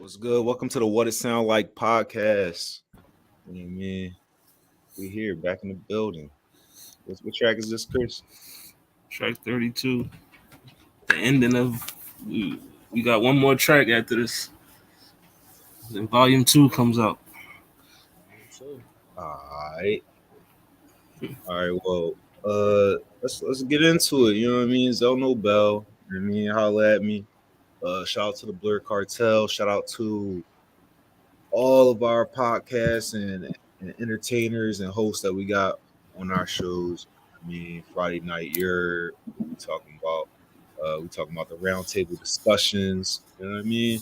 What's good? Welcome to the What It Sound Like podcast. You know what I mean? We here back in the building. What track is this, Chris? Track 32. The ending of we got one more track after this. Then volume 2 comes out. Alright. Alright, well, let's get into it. You know what I mean? Zell No Bell. You know what I mean? Holla at me. Shout out to the Blur Cartel. Shout out to all of our podcasts and entertainers and hosts that we got on our shows. I mean, Friday night, we talking about. We talking about the roundtable discussions. You know what I mean?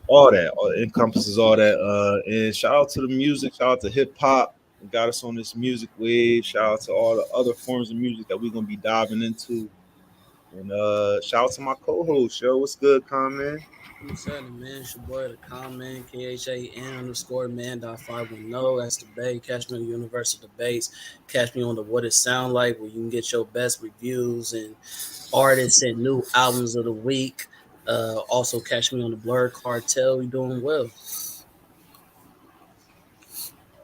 All that encompasses all that. And shout out to the music. Shout out to hip hop. Got us on this music wave. Shout out to all the other forms of music that we're gonna be diving into. And shout out to my co-host, yo. What's good, Con, man? What's happening, man? It's your boy, the comment, KHAN_man.510. That's the Bay. Catch me on the Universal Debates. Catch me on the What It Sound Like, where you can get your best reviews and artists and new albums of the week. Also, catch me on the Blur Cartel. We doing well.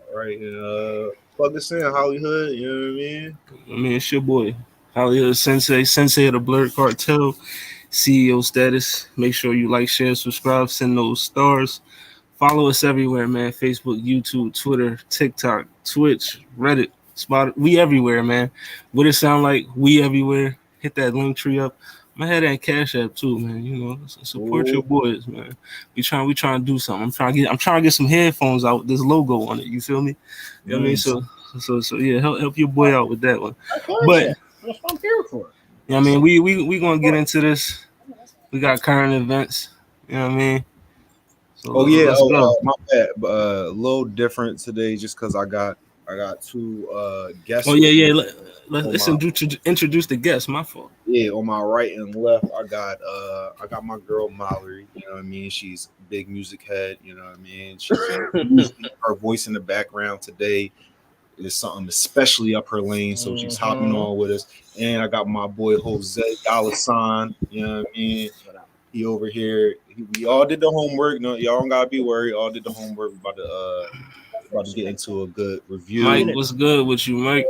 All right, and plug this in, Hollywood. You know what I mean? It's your boy, Hollywood Sensei of the Blur Cartel. CEO status. Make sure you like, share, subscribe, send those stars. Follow us everywhere, man. Facebook, YouTube, Twitter, TikTok, Twitch, Reddit, Spot. We everywhere, man. What it sound like? We everywhere. Hit that link tree up. I'm ahead that Cash App too, man. You know, support your boys, man. We trying to do something. I'm trying to get some headphones out with this logo on it. You feel me? You know what I mean? So yeah, help your boy out with that one. But that's what I'm here for. Yeah, I mean, we gonna get into this. We got current events. You know what I mean? So, my bad. A little different today, just because I got two guests. Oh yeah. Let's introduce the guests. My fault. Yeah, on my right and left, I got my girl Mallory. You know what I mean? She's a big music head. You know what I mean? She's her voice in the background today is something especially up her lane, so she's hopping on with us. And I got my boy Jose Galasan. You know what I mean? He over here. We all did the homework. No, y'all don't gotta be worried. All did the homework. We're about to get into a good review. Mike, what's good with you, Mike?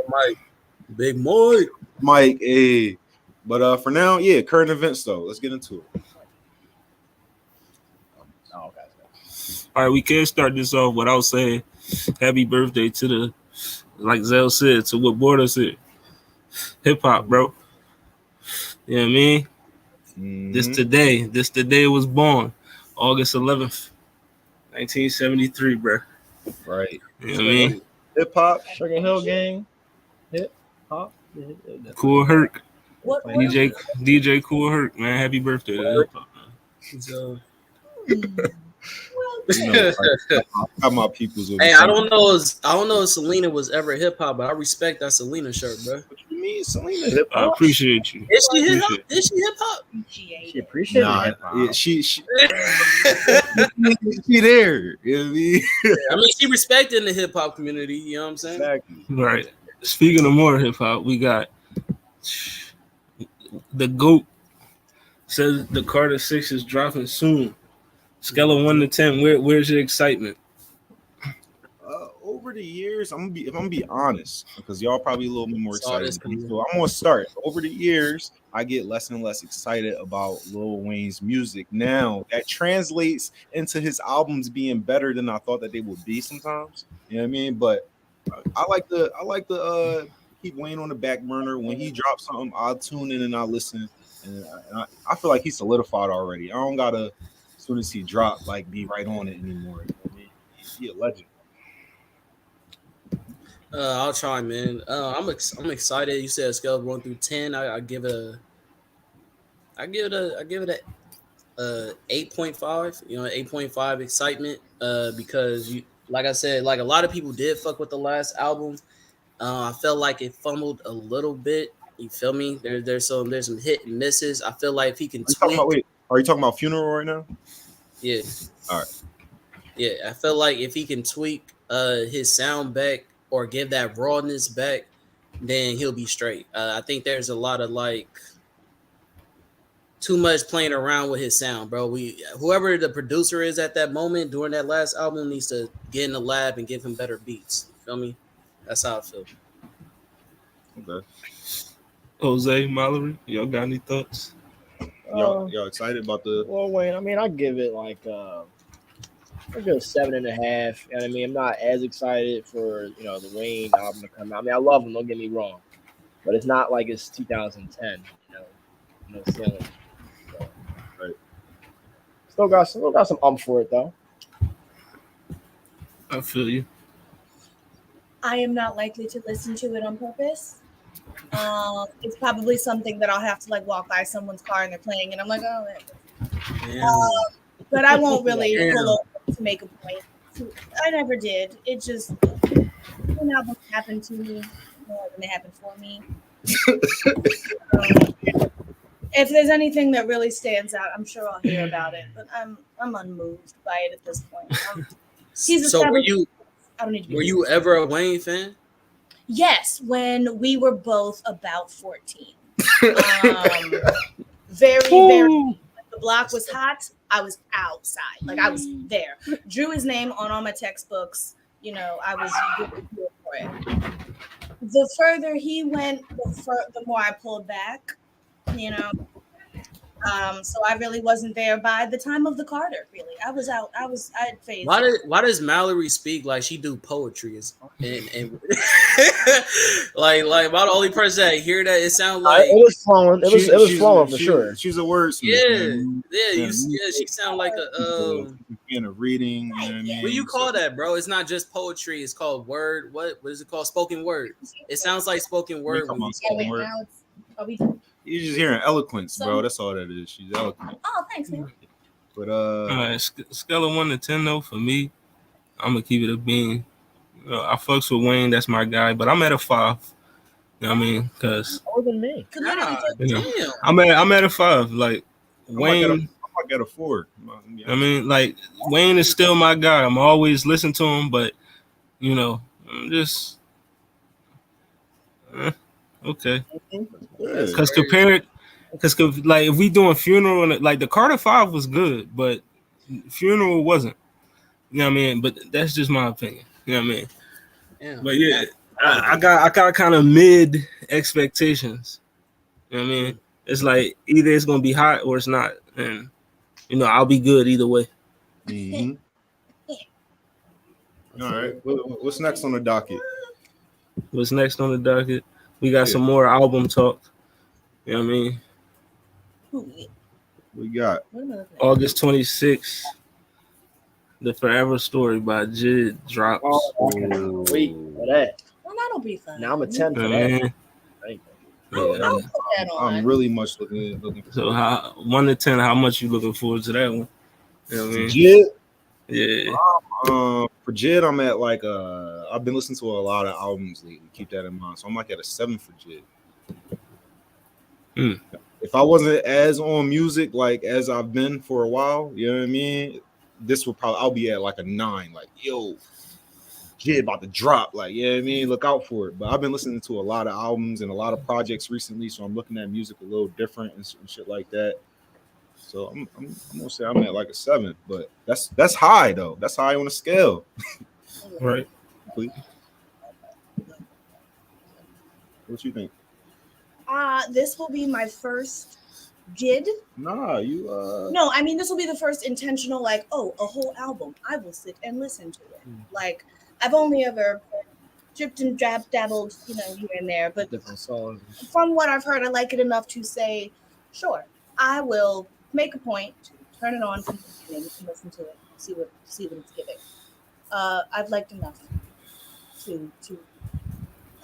Big Mike, hey. But for now, yeah, current events though. Let's get into it. All right, we can't start this off without saying happy birthday to the, like Zell said, to what Border said. Hip hop, bro. You know what I mean? Mm-hmm. This today was born. August 11th, 1973, bro. Right. You know what I mean? Hip hop. Sugar Hill Gang. Hip hop. Kool Herc. DJ Kool Herc, man. Happy birthday to hip hop, man. You know, how my people's. Hey, I don't know if Selena was ever hip hop, but I respect that Selena shirt, bro. What you mean, Selena hip hop? I appreciate you. Is she hip hop? Is she hip hop? She appreciated hip hop. Yeah, she there. You know what I mean? I mean, she respected the hip hop community. You know what I'm saying? Exactly. Right. Speaking of more hip hop, we got the GOAT says the Carter 6 is dropping soon. Scale of 1 to 10, where's your excitement? Over the years, I'm gonna be honest, because y'all probably a little bit more excited. So I'm gonna start. Over the years, I get less and less excited about Lil Wayne's music. Now that translates into his albums being better than I thought that they would be sometimes. You know what I mean? But I like the keep Wayne on the back burner. When he drops something, I'll tune in and I'll listen. And I feel like he's solidified already. I don't gotta, as soon as he drop, like be right on it anymore. I mean, he's a legend. I'll try, man. I'm excited. You said a scale of 1 through 10. I give it a 8.5. You know, 8.5 excitement. Because like I said, like a lot of people did fuck with the last album. I felt like it fumbled a little bit. You feel me? There's some hit and misses. I feel like if he can tweak. Are you talking about Funeral right now? Yeah. All right. Yeah, I feel like if he can tweak his sound back or give that rawness back, then he'll be straight. I think there's a lot of like too much playing around with his sound, bro. Whoever the producer is at that moment during that last album needs to get in the lab and give him better beats. You feel me? That's how I feel. Okay. Jose, Mallory, y'all got any thoughts? Y'all excited about the? Well, Wayne, I mean, I give it like a good 7.5. You know what I mean? I'm not as excited for the Wayne album to come out. I mean, I love him. Don't get me wrong, but it's not like it's 2010. No ceiling. So, Right. Still got some for it though. I feel you. I am not likely to listen to it on purpose. It's probably something that I'll have to like walk by someone's car and they're playing, and I'm like, oh, but I won't really pull over to make a point. I never did. It just when albums happen to me more than they happen for me. If there's anything that really stands out, I'm sure I'll hear about it. But I'm unmoved by it at this point. So were you? I don't need to be. Were you ever a Wayne fan? Yes, when we were both about 14. Very. When the block was hot, I was outside. Like I was there. Drew his name on all my textbooks. I was really good for it. The further he went, the more I pulled back. So I really wasn't there by the time of the Carter. Really, I was out. I had phased. Why does Mallory speak like she do poetry? And like am I the only person that hear that? It sounds like it was flowing. It was flowing for sure. She's a wordsmith. Yeah. She sound like a in a reading. You know what I mean? What do you call that, bro? It's not just poetry. It's called word. What is it called? Spoken word. It sounds like spoken word. You're just hearing eloquence, bro. That's all that is. She's eloquent. Oh, thanks, man. But all right, scale of 1 to 10 though. For me, I'm gonna keep it a bean. I fucks with Wayne. That's my guy. But I'm at a 5. You know what I mean? Because more than me. I'm at a 5. Like Wayne. I got a 4. I mean, like Wayne is still my guy. I'm always listening to him, but I'm just okay. Because like if we doing funeral and like the Carter 5 was good, but funeral wasn't. You know what I mean? But that's just my opinion. You know what I mean? Yeah. But yeah, I got kind of mid expectations. You know what I mean? It's like either it's gonna be hot or it's not, and I'll be good either way. Mm-hmm. All right. What's next on the docket? What's next on the docket? We got some more album talk. You know what I mean? We got August 26th. The Forever Story by Jid drops. Oh, wait for that. Well, that'll be fun. Now I'm a 10 for that. I'm really much looking for. So 1 to 10, how much you looking forward to that one? You know what I mean? Jid? Yeah. For Jid, I'm at like I've been listening to a lot of albums lately. Keep that in mind. So I'm like at a 7 for Jid. If I wasn't as on music like as I've been for a while, you know what I mean? I'll be at like a 9. Like, yo, Jid about to drop. Like, you know what I mean? Look out for it. But I've been listening to a lot of albums and a lot of projects recently, so I'm looking at music a little different and shit like that. So I'm gonna say I'm at like a 7, but that's high though. That's high on the scale. Right. Please. What you think? This will be my first Jid. Nah, you No, I mean this will be the first intentional, like, a whole album. I will sit and listen to it. Like, I've only ever dripped and dabbled, here and there. But different songs. From what I've heard, I like it enough to say, sure, I will make a point to turn it on from the beginning and listen to it, see what it's giving. I've liked enough to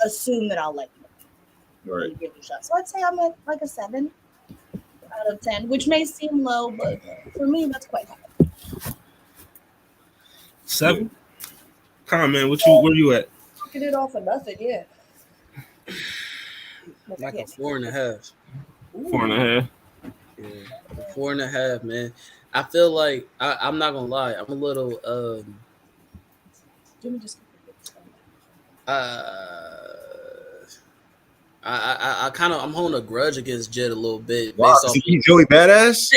assume that I'll like it. Right. Give it a shot. So I'd say I'm at like a 7 out of 10, which may seem low, but for me that's quite high. 7. Come on, man. Where you at? Fucking it off for nothing, yeah. Like a 4.5. 4.5. Yeah, 4.5, man. I feel like I'm not gonna lie. I'm a little I'm holding a grudge against Jid a little bit Wow, based does off. he beat Joey Badass?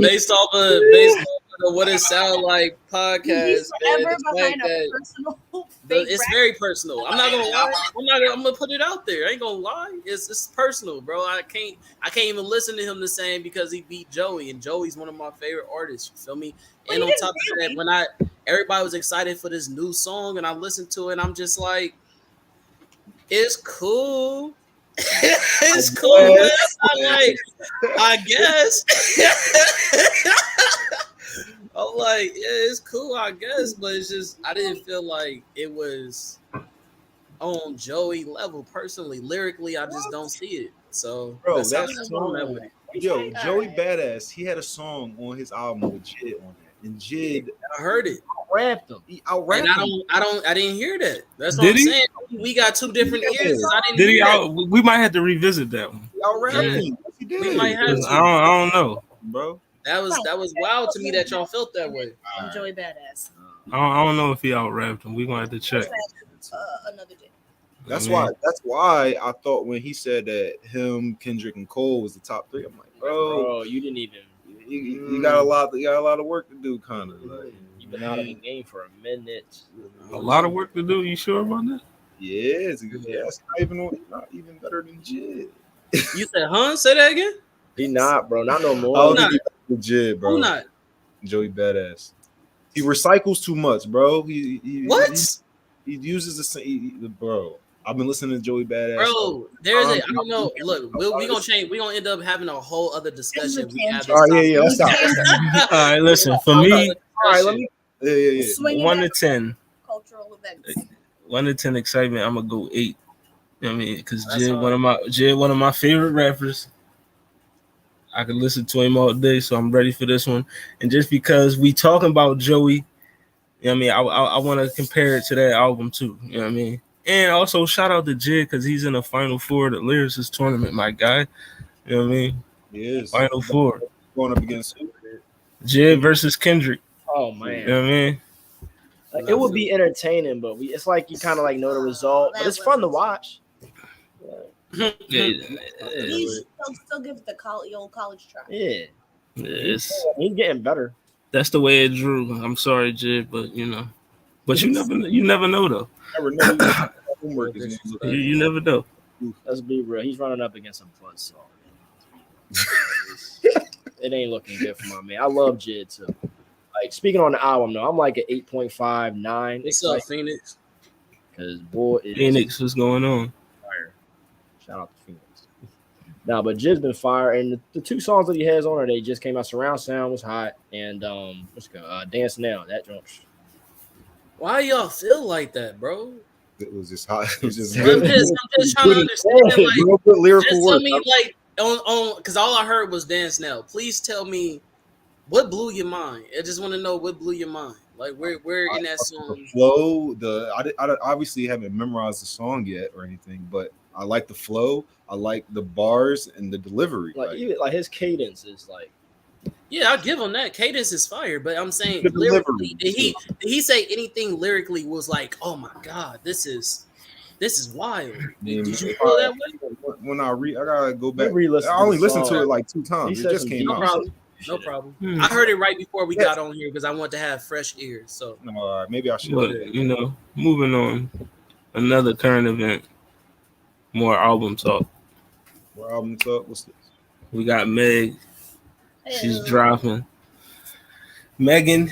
Based off of what it sound like podcast. He's Man, forever the behind fact a that personal fake it's rap. very personal. I'm not gonna lie. I'm gonna put it out there. I ain't gonna lie. It's personal, bro. I can't even listen to him the same because he beat Joey, and Joey's one of my favorite artists. You feel me? Well, And he on didn't top of that, really. when everybody was excited for this new song, and I listened to it, and I'm just like, it's cool. It's cool. Man. I'm like, I guess. I'm like, yeah, it's cool, I guess, but it's just I didn't feel like it was on Joey level personally. Lyrically, I just don't see it. So Bro, that's how that's I'm at with it. Yo, Joey Alright. Badass, he had a song on his album with Jid on it. And Jid I heard it. Rapped him. he out-rapped And him. I didn't hear that. That's what Did I'm he? saying. We got two different Yeah. ears. I didn't Did he hear that. out? We might have to revisit that one. He out-rapped Yeah. him. Yes, he did. We might have 'Cause to. I don't know. Bro. That was wild to me that y'all felt that way. I'm Joey Badass. I don't know if he out rapped him. We gonna have to check. Another day. That's I mean, why I thought when he said that him, Kendrick, and Cole was the top three, I'm like, bro, You didn't even. you got a lot of work to do, kind of. Like, You've been out of the game for a minute. a lot of work to do. You sure about that? yeah, it's not even better than Jid. You said, huh? Say that again? He not, bro. Not no I more. don't not? think he's better than Jid, bro. Who not? Joey Badass. He recycles too much, bro. He What? He uses the same, bro. I've been listening to Joey Badass. Bro, there's a I don't know. Look, we gonna change. We gonna end up having a whole other discussion. We have this All right, yeah, let's topic. stop. All right, listen. For me, All right, let me. Yeah. Swinging 1 to back 10. cultural events. 1 to 10 excitement. I'm gonna go 8. You know what I mean, because That's Jid, hard. one of my favorite rappers. I could listen to him all day, so I'm ready for this one. And just because we talking about Joey, you know what I mean, I want to compare it to that album too. You know what I mean. And also shout out to Jid because he's in the Final Four of the Lyricist tournament, my guy. You know what I mean? He is Final Four. going up against who? Jid versus Kendrick. Oh You man, know what I mean? like, it would be entertaining, but it's like you kind of like know the result, but it's fun to watch. Yeah, He's still give the old college try. Yeah, it's, he's getting better. that's the way it drew. I'm sorry, Jid, but you know. But you never know though. Never know. Homework is You never know. Let's be real. He's running up against some plus, so it ain't looking good for my man. I love Jid too. Like speaking on the album, though, I'm like an 8.5, 9. What's up, Phoenix? Because boy, it is Phoenix, what's going on? fire. Shout out to Phoenix. Nah, but Jid's been fire, and the two songs that he has on it, they just came out. Surround Sound was hot, and let's go. Dance Now, that jump. Why y'all feel like that, bro? It was just hot. It was just I'm good. just trying to understand. Like, Real good lyrical just tell work. me, like, on because all I heard was Dance Now. Please tell me what blew your mind. I just want to know what blew your mind. Like, where in that song? The flow, I obviously haven't memorized the song yet or anything, but I like the flow. I like the bars and the delivery. Like even like his cadence is like. Yeah, I'll give him that. Cadence is fire, but I'm saying The lyrically, delivery. did he say anything lyrically was like, oh my god, this is wild. Did you feel that way? When I gotta go back. re-listen I to only the listened song. to it like 2 He times. It said just some came No out. problem. No problem. Hmm. I heard it right before we got on here because I want to have fresh ears. So Maybe I should. But you know, moving on. Another current event. More album talk. What album's up? What's this? We got Meg. She's Ew. dropping. Megan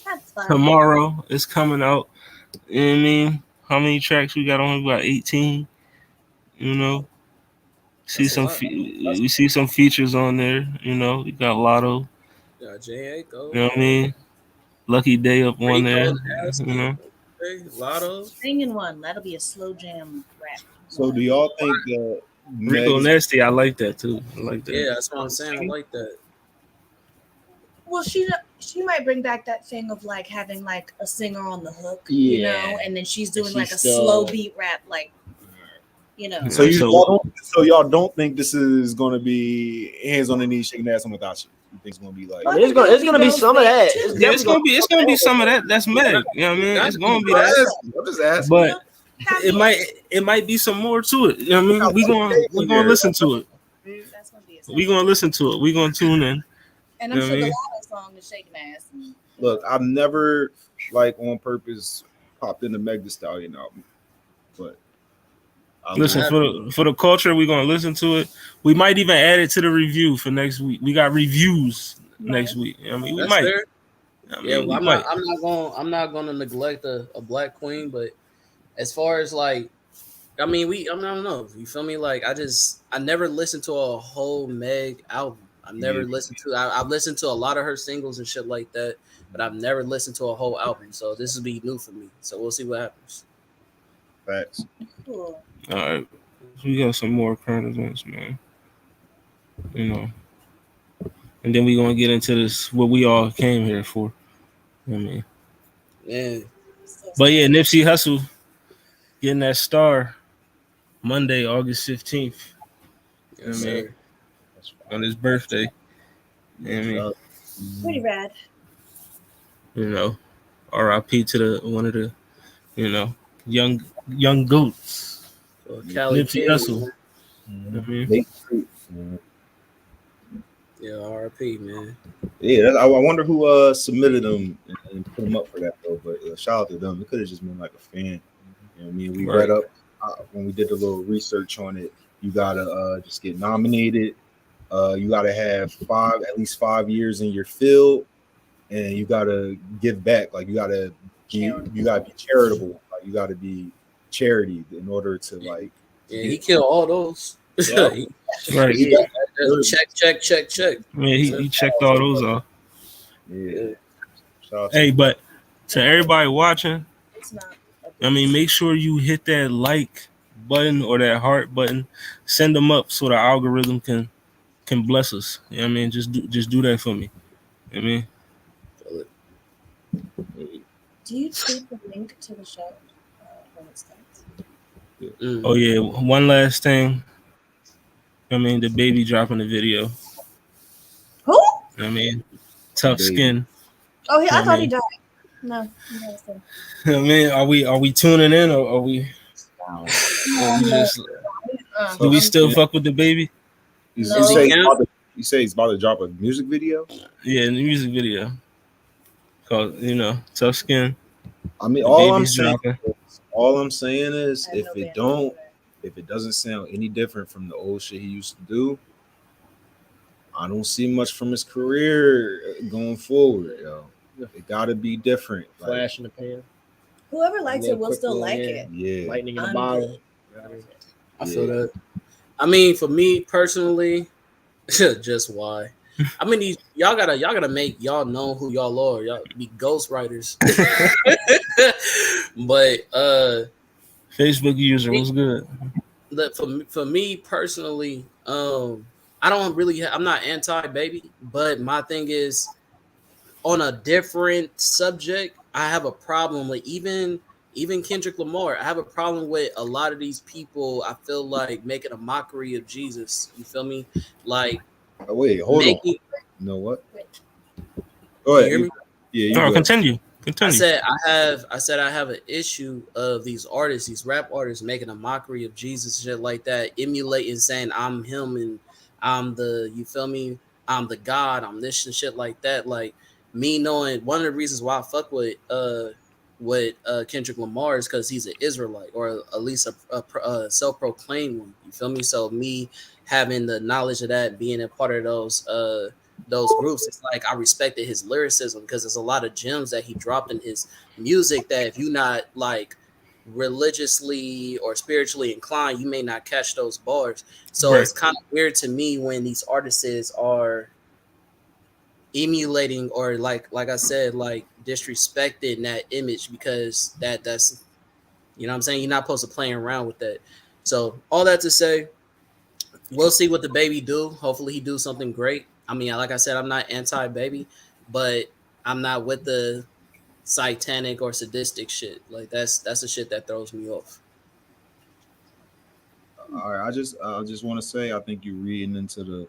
That's fine. tomorrow is coming out. You know what I mean? How many tracks we got on? We got 18. You know, That's a lot. we see some features on there. You know, we got Lotto. got J.A. Go. You know what I mean? Lucky Day up on there. You know, Okay, Lotto. Sing in one. That'll be a slow jam rap. So do y'all think that Rico Meg's- Nasty. I like that too. I like that. Yeah, that's what I'm saying. I like that. Well, she might bring back that thing of like having like a singer on the hook, you Yeah. know, and then she's doing She's like a still- slow beat rap, like, you know. So So- y'all don't think this is going to be hands on the knees shaking ass on without you? You think it's gonna be like? I mean, it's gonna be some of that. Yeah, it's gonna be some of that. That's Meg. You know what I mean? It's gonna be that. I'm just asking. But it might be some more to it. You know what I mean? We're gonna listen to it. That's gonna be We're gonna listen to it. We're gonna tune in. And You I'm know sure what I the mean? Lotto song is shaking ass. Look, I've never like on purpose popped into Meg Thee Stallion album, but I Listen, for the culture, we're gonna listen to it. We might even add it to the review for next week. We got reviews next week. I mean, we That's might. fair. I mean, Yeah, we well, might. I'm not gonna neglect a black queen, but as far as like, I mean, I don't know. You feel me? Like, I never listened to a whole Meg album. I've never listened to. I've listened to a lot of her singles and shit like that, but I've never listened to a whole album. So this will be new for me. So we'll see what happens. Facts. Cool. All right, we got some more current events, man. You know, and then we gonna get into this what we all came here for. I mean, Yeah, but yeah, Nipsey Hussle getting that star Monday, August 15th. yes, I mean, sir. on his birthday. You know what I mean? Pretty rad. You know, R.I.P. to the one of the, you know, young goats, Well, Cali Nipsey King, Hussle. man. You know what I mean? Late Street, man. Yeah, RP, man. Yeah, I wonder who submitted them and put them up for that though. But shout out to them. It could have just been like a fan. You know what I mean? We Right. read up when we did a little research on it. You gotta just get nominated. You gotta have at least 5 years in your field, and you gotta give back. Like you gotta be charitable. Like you gotta be charity in order to like. Yeah, he killed all those. Yeah. Right. Check. I mean, he checked all those off. Yeah. Shout out to Hey, but to everybody watching, It's not. I mean, make sure you hit that like button or that heart button. Send them up so the algorithm can bless us. You know what I mean? Just do that for me. You know what I mean? Do you tweet the link to the show when it starts? Oh yeah, one last thing. I mean, the baby dropping the video. Who? I mean, tough Baby. skin. Oh, I thought he mean- died. No. No. I mean, are we tuning in or are we just do we still fuck with the baby? You No. say he's about to drop a music video? Yeah, in the music video. Called, tough skin. I mean, The all baby's dropping. I'm saying is I have if no it bandwidth don't for that. if it doesn't sound any different from the old shit he used to do, I don't see much from his career going forward, yo. It gotta be different. Like, Flash in the pan, Whoever likes it will Quick still little like hand. it. yeah. lightning in a I'm bottle. good. You know what I mean? I feel that. I mean, for me personally, just why. I mean, y'all gotta make y'all know who y'all are. Y'all be ghostwriters. But Facebook user, what's good? for me personally, I don't really. I'm not anti-baby, but my thing is on a different subject. I have a problem with even Kendrick Lamar. I have a problem with a lot of these people. I feel like making a mockery of Jesus. You feel me? Like Wait, hold on. making. You know what? You Go ahead. hear me? Yeah, you No, go. continue. I said I have an issue of these artists, these rap artists making a mockery of Jesus, shit like that, emulating saying I'm him and I'm you feel me? I'm the God, I'm this and shit like that. Like me knowing one of the reasons why I fuck with Kendrick Lamar is because he's an Israelite or at least a self-proclaimed one. You feel me? So me having the knowledge of that, being a part of those groups, it's like I respected his lyricism because there's a lot of gems that he dropped in his music that if you're not like religiously or spiritually inclined, you may not catch those bars. So Right. it's kind of weird to me when these artists are emulating or like I said, like disrespecting that image because that's you know what I'm saying, you're not supposed to play around with that. So all that to say, we'll see what the baby do. Hopefully he do something great. I mean, like I said, I'm not anti-baby, but I'm not with the satanic or sadistic shit. Like that's the shit that throws me off. All right, I just want to say I think you're reading into the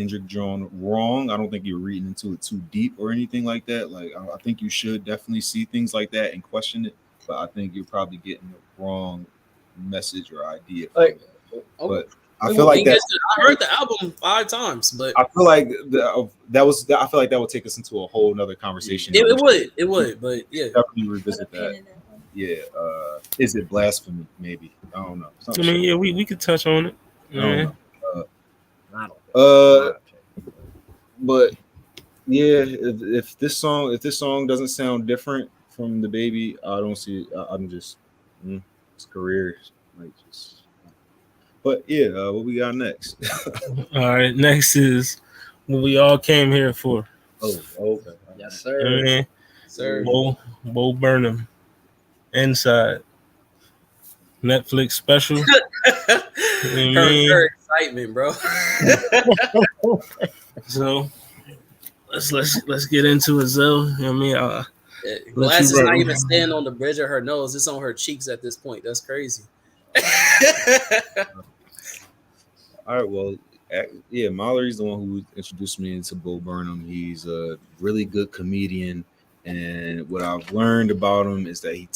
Kendrick drawn wrong. I don't think you're reading into it too deep or anything like that. Like I think you should definitely see things like that and question it. But I think you're probably getting the wrong message or idea from Like, it. Okay. But I feel like that. I heard the album 5 times, but I feel like I feel like that would take us into a whole nother conversation. it would, but yeah. Definitely Put a revisit pin that. in that one. Yeah. Is it blasphemy? Maybe. I don't know. I Something mean, shit. yeah, we could touch on it. I don't Yeah. know. I don't Uh, but yeah, if this song doesn't sound different from the baby, I don't see it. I'm just it's career like just. But yeah, what we got next? All right, next is what we all came here for. Okay. Yes, You know what I sir. mean? Sir. Bo Burnham, Inside, Netflix special. You know what I mean? her excitement, bro. So let's get into it, Zoe. You know what I mean? Glass is you not roll. even staying on the bridge of her nose. It's on her cheeks at this point. That's crazy. All right, well, yeah, Mallory's the one who introduced me into Bo Burnham. He's a really good comedian, and what I've learned about him is that he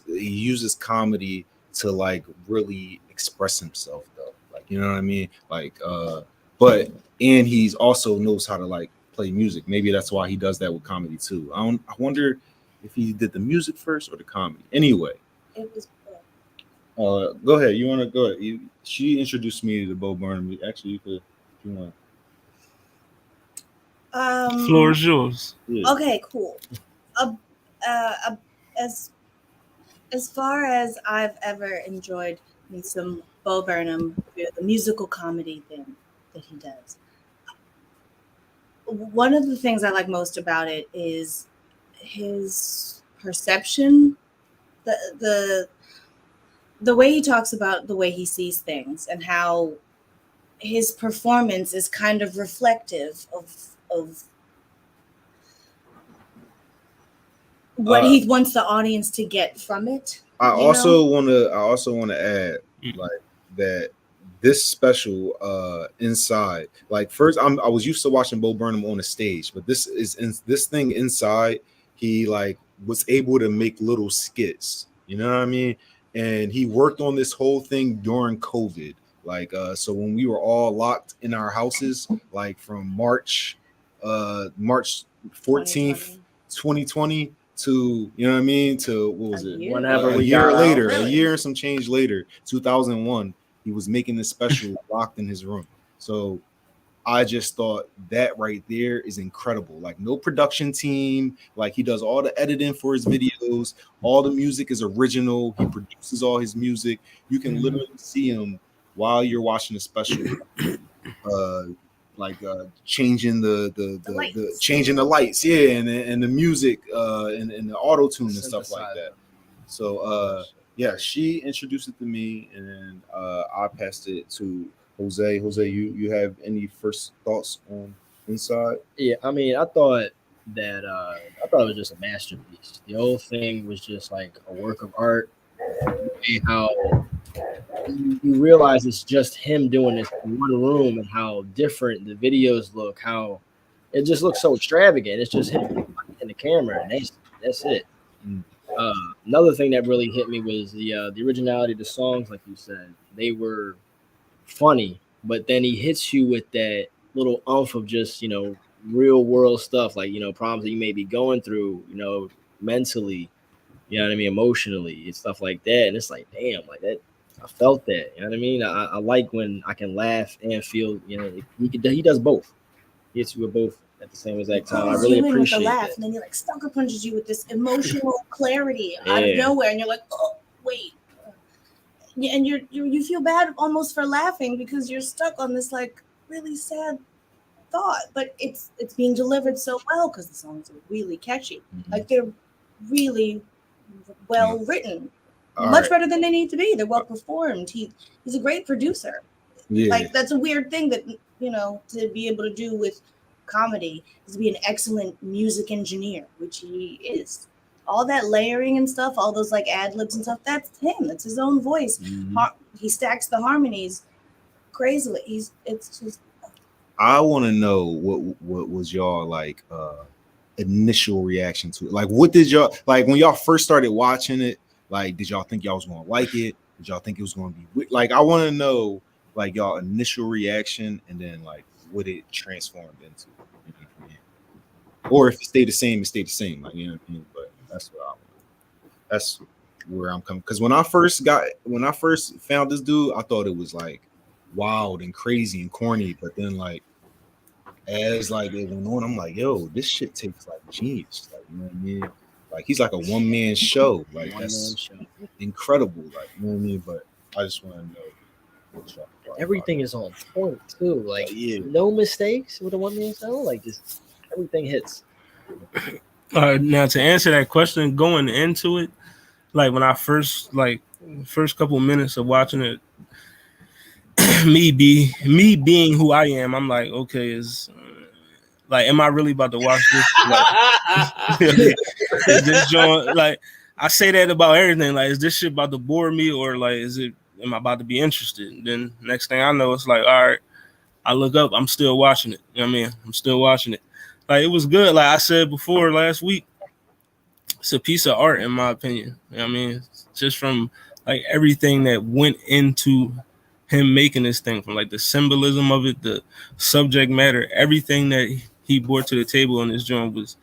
uses comedy to like really express himself, though. Like, you know what I mean? Like, but and he's also knows how to like play music. Maybe that's why he does that with comedy too. I wonder if he did the music first or the comedy. Anyway. It was. Go ahead. You want to go ahead? She introduced me to Bo Burnham. Actually, you could. If you want. Floor is yours. Yeah. Okay, cool. As far as I've ever enjoyed me some Bo Burnham, the musical comedy thing that he does. One of the things I like most about it is his perception, the way he talks about the way he sees things and how his performance is kind of reflective of what he wants the audience to get from it. I also want to add like that this special Inside, like first I was used to watching Bo Burnham on the stage, but this thing Inside, he like was able to make little skits, you know what I mean? And he worked on this whole thing during COVID. Like so when we were all locked in our houses, like from March 14th, 2020 to, you know what I mean, to what was it? Whenever A we year got later, out. a year and some change later, 2001, he was making this special locked in his room. So I just thought that right there is incredible. Like no production team, like he does all the editing for his videos, all the music is original, he produces all his music. You can literally see him while you're watching the special, changing the changing the lights, yeah, and the music, and the auto tune and stuff like that. So yeah, she introduced it to me, and I passed it to Jose. Jose, you have any first thoughts on Inside? Yeah, I mean, I thought it was just a masterpiece. The whole thing was just like a work of art. And how you realize it's just him doing this in one room, and how different the videos look. How it just looks so extravagant. It's just him in the camera, and that's it. Another thing that really hit me was the originality of the songs. Like you said, they were funny, but then he hits you with that little umph of just, real world stuff, like, problems that you may be going through, mentally, you know what I mean, emotionally and stuff like that. And it's like, damn, like that, I felt that, you know what I mean? I like when I can laugh and feel, he does both. He hits you with both at the same exact time. I really appreciate with a laugh, that. and then he like sucker punches you with this emotional clarity out of nowhere, and you're like, oh wait, yeah, and you feel bad almost for laughing because you're stuck on this like really sad thought, but it's being delivered so well because the songs are really catchy. Like they're really well written, much better than they need to be. They're well performed. He's a great producer. Yeah. Like that's a weird thing that to be able to do with comedy is to be an excellent music engineer, which he is. All that layering and stuff, all those like ad libs and stuff, that's him. That's his own voice. He stacks the harmonies crazily. I want to know what was y'all like initial reaction to it. Like, what did y'all like when y'all first started watching it? Like, did y'all think y'all was gonna like it? Did y'all think it was gonna be like? I want to know like y'all initial reaction, and then like what it transformed into. Or if it stayed the same, it stayed the same. Like, you know what I mean? But that's where I'm coming. Because when I first found this dude, I thought it was like wild and crazy and corny. But then like as like it went on, I'm like, yo, this shit takes like genius. Like, you know what I mean? Like he's like a one-man show. Like that's incredible. Like, you know what I mean? But I just want to know what y'all thought Everything is on point too. Like no mistakes with a one-man show. Like just everything hits. Now to answer that question, going into it, like when I first couple minutes of watching it, me being who I am, I'm like, okay, is like, am I really about to watch this? Like, is this joint, like, I say that about everything. Like, is this shit about to bore me, or like, am I about to be interested? And then next thing I know, it's like, all right, I look up, I'm still watching it. You know what I mean? I'm still watching it. Like, it was good. Like I said before last week, it's a piece of art in my opinion. You know what I mean? Just from like everything that went into him making this thing, from like the symbolism of it, the subject matter, everything that he brought to the table in this joint was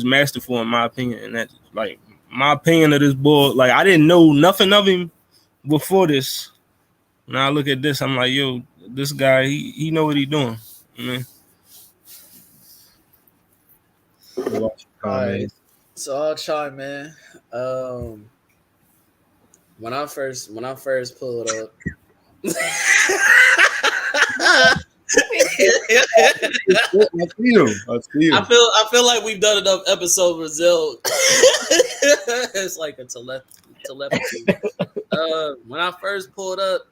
masterful in my opinion. And that's like my opinion of this boy. Like, I didn't know nothing of him before this. Now I look at this, I'm like, yo, this guy, he know what he doing. Man. All right. So I'll try, man. When I first pulled up, I feel like we've done enough episodes with Zell. It's like a telepathy. When I first pulled up,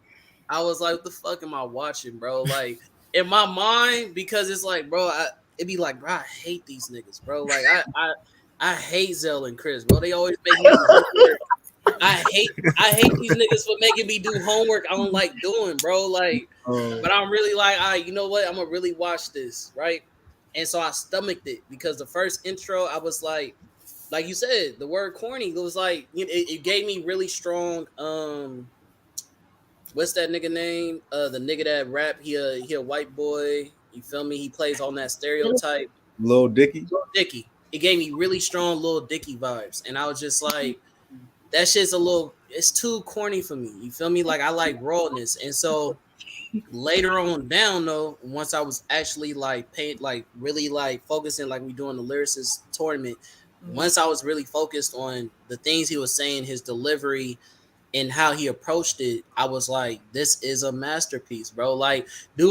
I was like, what the fuck am I watching, bro? Like, in my mind, because it's like, bro, it'd be like, bro, I hate these niggas, bro. Like, I hate Zell and Chris, bro. They always make me do homework. I hate these niggas for making me do homework I don't like doing, bro. Like, but I'm really like, you know what? I'm gonna really watch this, right? And so I stomached it because the first intro, I was like you said, the word corny. It was like, it gave me really strong. What's that nigga name? The nigga that rap. He a white boy. You feel me? He plays on that stereotype. Lil Dicky. It gave me really strong Lil Dicky vibes, and I was just like, that shit's it's too corny for me. You feel me? Like, I like rawness. And so later on down though, once I was actually like paid, like really like focusing, like we doing the lyricist tournament, once I was really focused on the things he was saying, his delivery and how he approached it, I was like, this is a masterpiece, bro. Like, it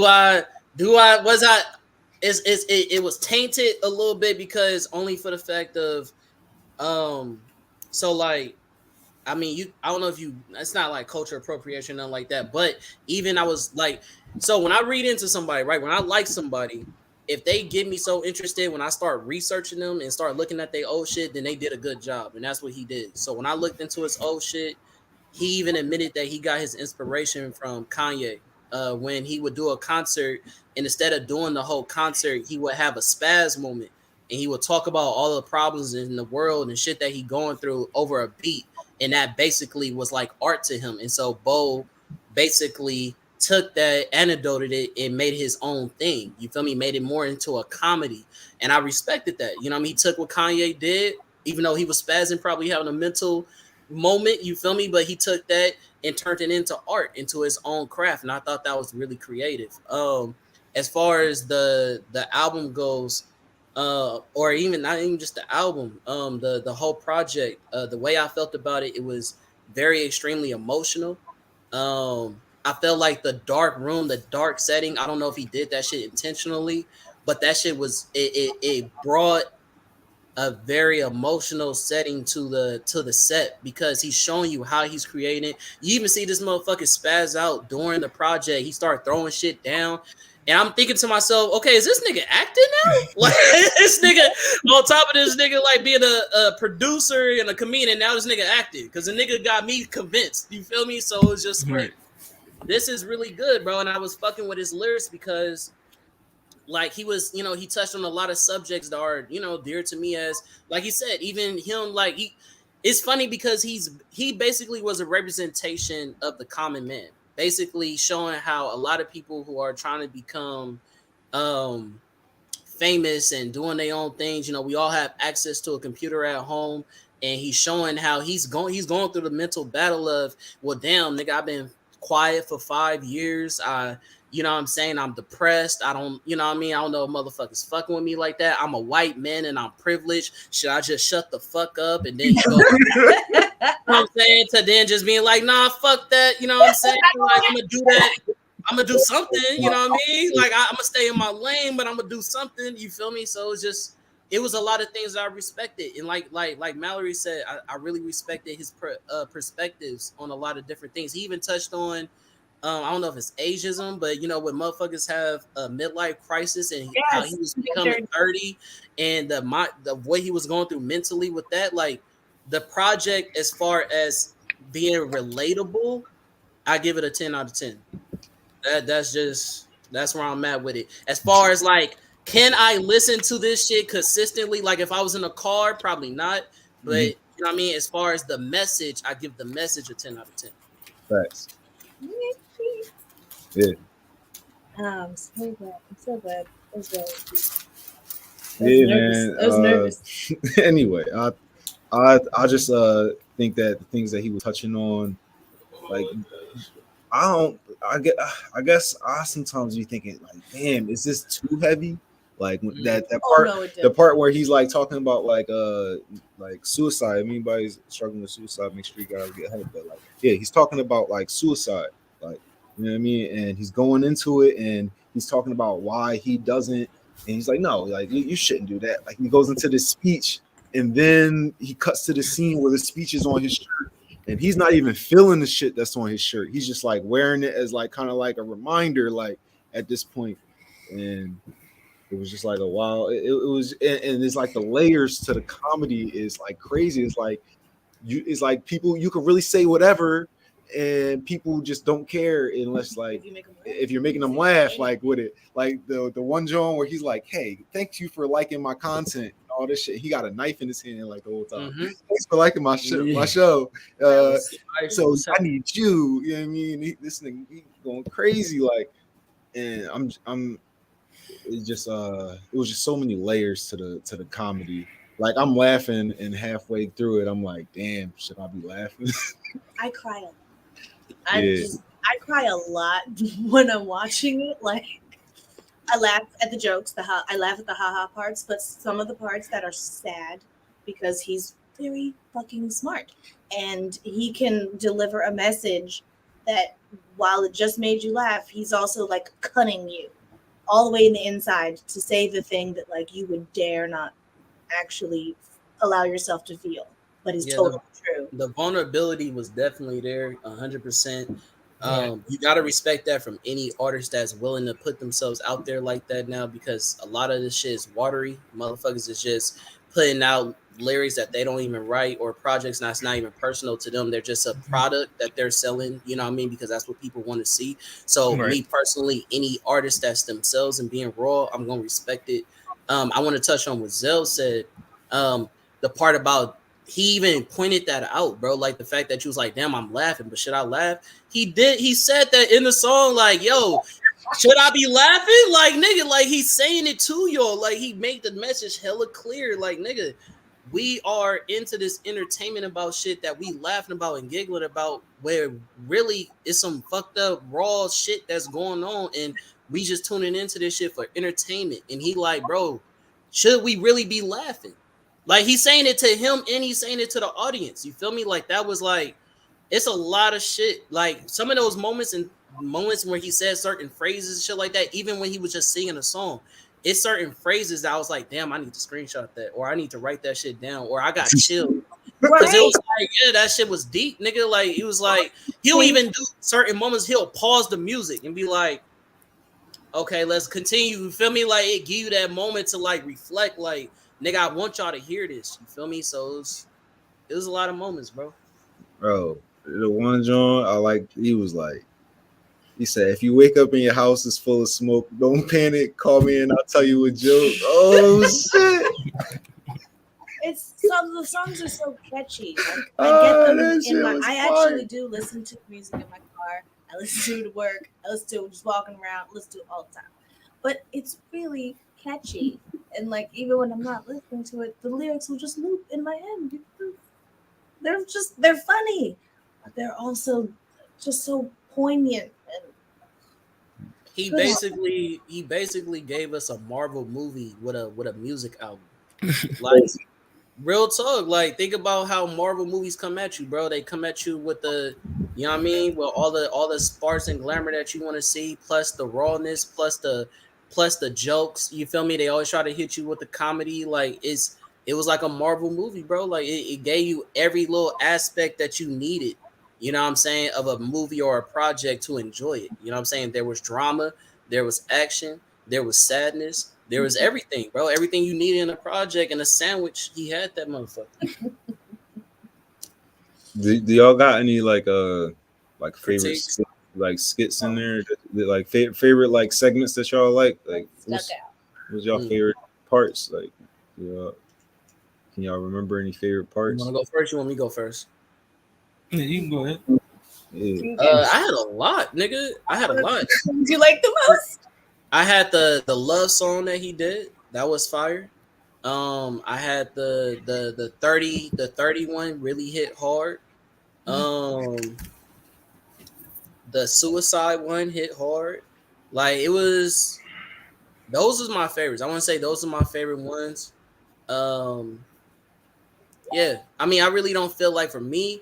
was tainted a little bit because only for the fact of so like, I mean, I don't know if it's not like culture appropriation, nothing like that. But even I was like, so when I read into somebody, right, when I like somebody, if they get me so interested, when I start researching them and start looking at their old shit, then they did a good job. And that's what he did. So when I looked into his old shit, he even admitted that he got his inspiration from Kanye. When he would do a concert, and instead of doing the whole concert, he would have a spaz moment. And he would talk about all the problems in the world and shit that he going through over a beat. And that basically was like art to him. And so Bo basically took that, anecdoted it, and made his own thing. You feel me? Made it more into a comedy. And I respected that. You know what I mean? He took what Kanye did, even though he was spazzing, probably having a mental moment, you feel me? But he took that and turned it into art, into his own craft. And I thought that was really creative. As far as the album goes, or even not even just the album, the whole project, the way I felt about it, it was very extremely emotional. I felt like the dark room, the dark setting, I don't know if he did that shit intentionally, but that shit was it brought a very emotional setting to the set, because he's showing you how he's creating. You even see this motherfucker spaz out during the project. He started throwing shit down. And I'm thinking to myself, okay, is this nigga acting now? Like, this nigga, on top of this nigga, like being a producer and a comedian, now this nigga acting. Because the nigga got me convinced. You feel me? So it's just like, this is really good, bro. And I was fucking with his lyrics because like he was, he touched on a lot of subjects that are, dear to me, as like he said, even him, like it's funny because he basically was a representation of the common man, basically showing how a lot of people who are trying to become um famous and doing their own things. We all have access to a computer at home, and he's showing how he's going through the mental battle of, well, damn, nigga, I've been quiet for 5 years. You know what I'm saying? I'm depressed. I don't, you know what I mean? I don't know if motherfuckers fucking with me like that. I'm a white man and I'm privileged. Should I just shut the fuck up? And then he goes, you know what I'm saying? To then just being like, nah, fuck that. You know what I'm saying? Like, I'm gonna do that. I'm gonna do something, you know what I mean? Like I'm gonna stay in my lane, but I'm gonna do something. You feel me? So it was a lot of things that I respected, and like Mallory said, I really respected his perspectives on a lot of different things. He even touched on, I don't know if it's ageism, but when motherfuckers have a midlife crisis and how he was becoming 30, and the way he was going through mentally with that, like the project as far as being relatable, I give it a 10 out of 10. That's where I'm at with it. As far as like, can I listen to this shit consistently? Like if I was in a car, probably not. But you know what I mean? As far as the message, I give the message a 10 out of 10. Facts. Yeah. So glad. I'm so glad. I was really Yeah, nervous. man. I was nervous. Anyway, I just think that the things that he was touching on, like I guess I sometimes be thinking like, damn, is this too heavy? Like that part, no, the part where he's like talking about like suicide. If anybody's struggling with suicide, make sure you guys get help. But like, yeah, he's talking about like suicide, like, you know what I mean, and he's going into it and he's talking about why he doesn't, and he's like, no, like you shouldn't do that. Like he goes into this speech, and then he cuts to the scene where the speech is on his shirt. And he's not even feeling the shit that's on his shirt. He's just like wearing it as like kind of like a reminder, like at this point. And it was just like a wow. It was, and it's like the layers to the comedy is like crazy. It's like people, you can really say whatever, and people just don't care unless like if you're making them laugh, like with it, like the one John where he's like, "Hey, thank you for liking my content." All this shit. He got a knife in his hand like the whole time. Thanks for liking my show. My show. So I need you. You know what I mean? This nigga he going crazy, like, and I'm. It just it was just so many layers to the comedy. Like I'm laughing, and halfway through it, I'm like, damn, should I be laughing? I cry a lot. I cry a lot when I'm watching it. Like I laugh at the jokes, I laugh at the haha parts, but some of the parts that are sad because he's very fucking smart and he can deliver a message that while it just made you laugh, he's also like cunning you all the way in the inside to say the thing that like you would dare not actually allow yourself to feel, but is totally true. The vulnerability was definitely there, 100%. You got to respect that from any artist that's willing to put themselves out there like that now, because a lot of this shit is watery. Motherfuckers is just putting out lyrics that they don't even write, or projects that's not even personal to them. They're just a product that they're selling, you know what I mean? Because that's what people want to see. So me personally, any artist that's themselves and being raw, I'm going to respect it. I want to touch on what Zell said. The part about, he even pointed that out, bro. Like the fact that you was like, damn, I'm laughing, but should I laugh? He said that in the song, like, yo, should I be laughing? Like, nigga, like he's saying it to y'all. Like he made the message hella clear. Like, nigga, we are into this entertainment about shit that we laughing about and giggling about, where really it's some fucked up raw shit that's going on, and we just tuning into this shit for entertainment. And he like, bro, should we really be laughing? Like he's saying it to him and he's saying it to the audience. You feel me? Like that was like, it's a lot of shit. Like some of those moments where he said certain phrases and shit like that, even when he was just singing a song, it's certain phrases that I was like, damn, I need to screenshot that, or I need to write that shit down, or I got chilled. Because it was like, yeah, that shit was deep, nigga. Like it was like, he'll even do certain moments, he'll pause the music and be like, okay, let's continue. You feel me? Like it give you that moment to like reflect, like, nigga, I want y'all to hear this. You feel me? So it was a lot of moments, bro. Bro, the one John I like, he was like, He said, if you wake up and your house is full of smoke, don't panic. Call me and I'll tell you a joke. Oh shit! It's some the songs are so catchy. Like I get them that shit in my. was I fire. actually do listen to music in my car. I listen to it at work. I listen to it just walking around. Listen to it all the time. But it's really catchy, and like even when I'm not listening to it, the lyrics will just loop in my head. They're funny, but they're also just so poignant and He good. basically gave us a Marvel movie with a music album. Like real talk. Like think about how Marvel movies come at you, bro. They come at you with the you know what I mean, with all the sparks and glamour that you want to see, plus the rawness, plus the jokes. You feel me? They always try to hit you with the comedy. Like it was like a Marvel movie, bro. Like it gave you every little aspect that you needed. You know what I'm saying, of a movie or a project to enjoy it. You know what I'm saying? There was drama, there was action, there was sadness, there was everything, bro. Everything you needed in a project and a sandwich, he had that motherfucker. Do y'all got any like favorite Critiques. like skits in there? Like favorite like segments that y'all like? Like Stuck out. what's y'all Mm. favorite parts? Like yeah, can y'all remember any favorite You parts? want to go first? You want me to go first? Yeah, you can go ahead. Yeah. I had a lot, nigga. I had a lot. Do you like the most? I had the love song that he did. That was fire. I had the 31 really hit hard. Um, the suicide one hit hard. Like it was. Those was my favorites. I want to say those are my favorite ones. Um, yeah. I mean, I really don't feel like for me,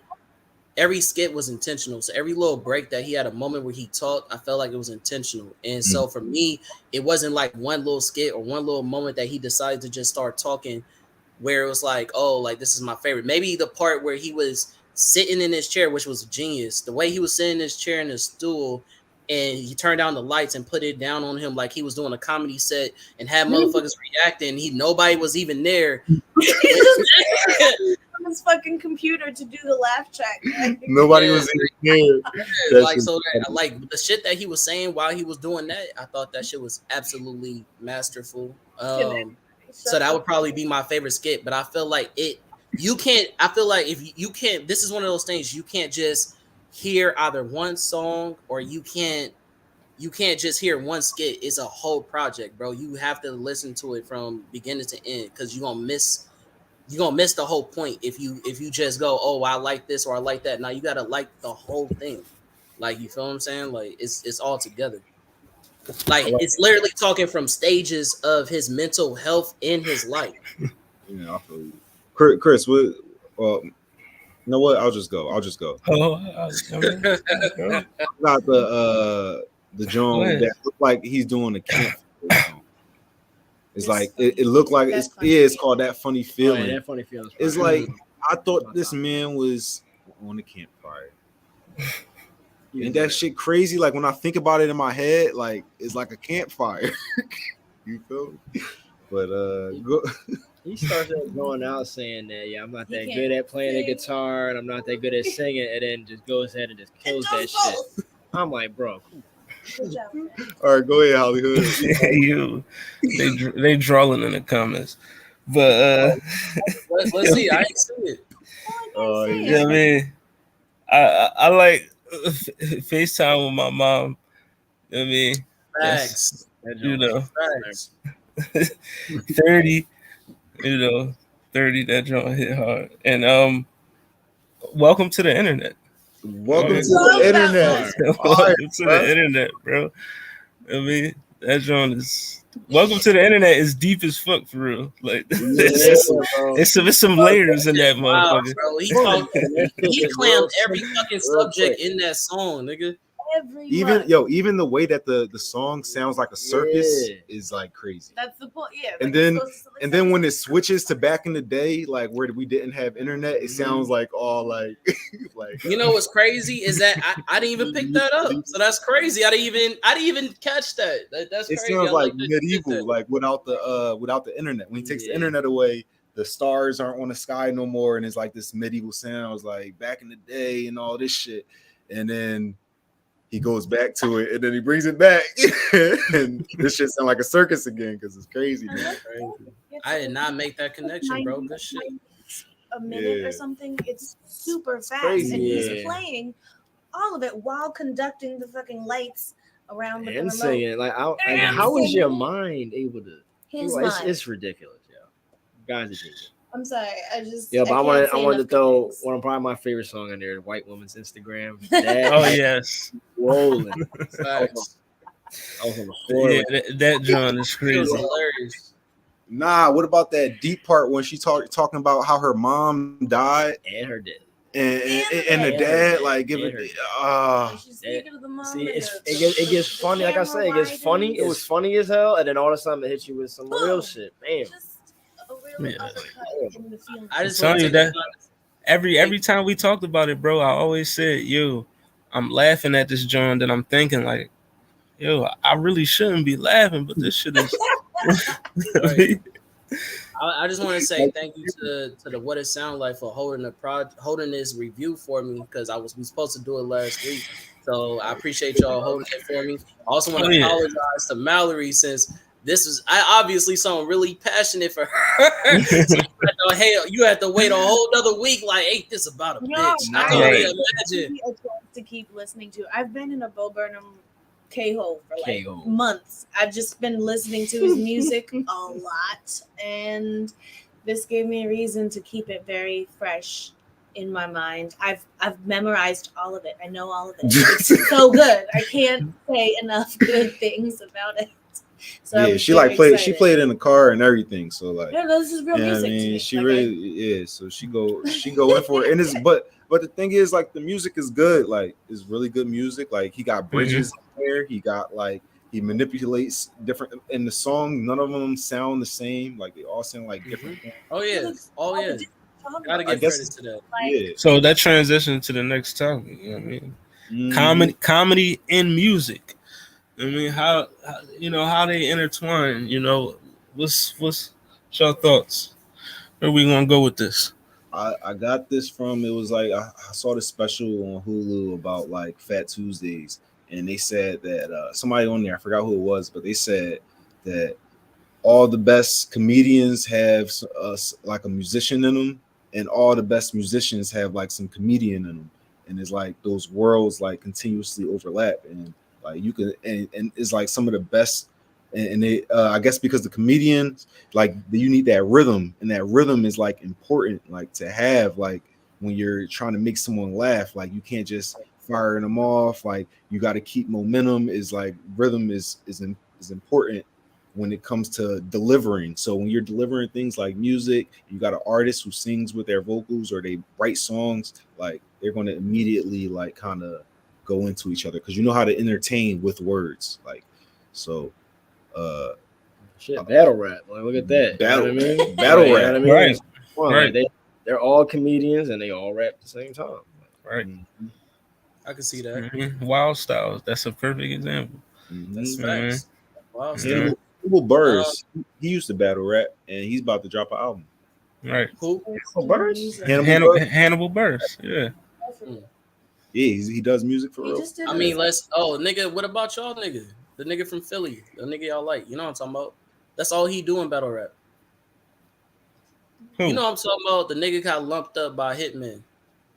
every skit was intentional. So every little break that he had a moment where he talked, I felt like it was intentional. And so for me, it wasn't like one little skit or one little moment that he decided to just start talking where it was like, oh, like this is my favorite. Maybe the part where he was sitting in his chair, which was genius. The way he was sitting in his chair in his stool and he turned down the lights and put it down on him like he was doing a comedy set and had motherfuckers reacting. Nobody was even there. On his fucking computer to do the laugh track. Like, Nobody was in there. Like so like the shit that he was saying while he was doing that, I thought that shit was absolutely masterful. So that would probably be my favorite skit, but I feel like you can't, I feel like if you can't, this is one of those things you can't just hear either one song or you can't just hear one skit. It's a whole project, bro. You have to listen to it from beginning to end because you're gonna miss the whole point if you just go, oh, I like this or I like that. Now you gotta like the whole thing. Like you feel what I'm saying? Like it's all together. Like it's literally talking from stages of his mental health in his life. Yeah, I feel you. Chris, what? You know what? I'll just go. Oh, Got the Joan that looked like he's doing a camp. It's like it looked like it's called That Funny Feeling. Oh, yeah, that funny feeling. It's like I thought this man was on the campfire. And that shit crazy. Like when I think about it in my head, like it's like a campfire. You feel me? But go. He starts going out saying that, yeah, I'm not that good at playing the guitar and I'm not that good at singing, and then just goes ahead and just kills that shit. I'm like, bro. Good job. All right, go ahead, Hollywood. you, they drawing in the comments, but let's see. I ain't seen it. yeah, I mean, I like FaceTime with my mom. I mean, Facts. You know, Facts. 30, 30, that joint hit hard. And welcome to the internet. Welcome to the internet. Welcome to the internet, bro. I mean, that joint is welcome to the internet is deep as fuck for real. Like it's some layers in that motherfucker. Bro, he clammed every fucking subject in that song, nigga. Even the way that the song sounds like a circus is like crazy. That's the point. Yeah. And then when it switches to back in the day, like where we didn't have internet, it sounds like all like like. You know what's crazy is that I didn't even pick that up. So that's crazy. I didn't even catch that. That's it crazy. Sounds like medieval, like without the internet. When he takes the internet away, the stars aren't on the sky no more, and it's like this medieval sounds like back in the day and all this shit. And then he goes back to it, and then he brings it back, and this shit sound like a circus again because it's crazy, man. I did not make that connection, bro. Good shit. A minute Yeah. or something. It's super fast, crazy. and he's Yeah. playing all of it while conducting the fucking lights around with the And remote. singing like, And how is your singing. mind able to? His It's mind. ridiculous, yeah. Guys are genius. I'm sorry. I just. Yeah, but I can't say wanted to enough throw good things. one of probably my favorite song in there, White Woman's Instagram. Oh That yes, rolling. Facts. I was on the floor. yeah, that John is It was crazy. hilarious. Nah, what about that deep part when she talking about how her mom died And her dad. and the And dad her like give dad. it And When she's speaking to the mom. See, and it gets the funny. Like I camera say, it gets funny. widens. It was funny as hell, and then all of a sudden it hits you with some real Boom. shit. Bam. Just a real Yeah. uppercut in the feeling. I just I'm want to telling you take that every time we talked about it, bro, I always said, yo, I'm laughing at this John, then I'm thinking like, yo, I really shouldn't be laughing, but this shit is. Right. I just want to say thank you to the What It Sound Like for holding this review for me because we supposed to do it last week. So I appreciate y'all holding it for me. I also want to apologize to Mallory since this was obviously something really passionate for her. So you had to wait a whole other week. Like, ain't this about a No, bitch? I I can Right. only give imagine. you a chance to keep listening to. I've been in a Bo Burnham K-hole for like K-hole. months. I've just been listening to his music a lot, and this gave me a reason to keep it very fresh in my mind. I've memorized all of it. I know all of it. It's so good. I can't say enough good things about it. So I yeah, was she very like played. excited. She played in the car and everything. So like, Yeah, this is real yeah, I music to mean, me. she Like, really is. So she go in for it, and it's but the thing is, like, the music is good. Like, it's really good music. Like, he got bridges in there. He got like he manipulates different in the song. None of them sound the same. Like, they all sound like different. Oh yeah. Oh yeah. Gotta I give guess credit to that. Yeah. So that transition to the next topic, you know what I mean? Comedy and music. I mean, how how they intertwine. You know, what's your thoughts? Where we gonna go with this? I got this from, it was like I saw this special on Hulu about like Fat Tuesdays, and they said that somebody on there, I forgot who it was, but they said that all the best comedians have like a musician in them, and all the best musicians have like some comedian in them, and it's like those worlds like continuously overlap, and like you can and it's like some of the best, and they I guess because the comedians like you need that rhythm, and that rhythm is like important like to have like when you're trying to make someone laugh. Like, you can't just firing them off. Like, you got to keep momentum. Is like rhythm is important when it comes to delivering. So when you're delivering things like music, you got an artist who sings with their vocals or they write songs, like they're going to immediately like kind of go into each other because you know how to entertain with words. Like, so Shit, battle rap. Like, look at that. Battle- you know what I mean? battle You know rap. what I mean? Right. Come on, Right. like, they're all comedians and they all rap at the same time. Right. I can see that. Mhm. Wild Styles. That's a perfect example. That's Mhm. facts. Wow. Yeah. Hannibal Buress, he used to battle rap, and he's about to drop an album. Right. Who? Hannibal Buress. Yeah. Yeah, he does music for He real. just did I mean, nigga, what about y'all nigga? The nigga from Philly. The nigga y'all like. You know what I'm talking about? That's all he doing battle rap. Who? You know what I'm talking about? The nigga got lumped up by Hitman.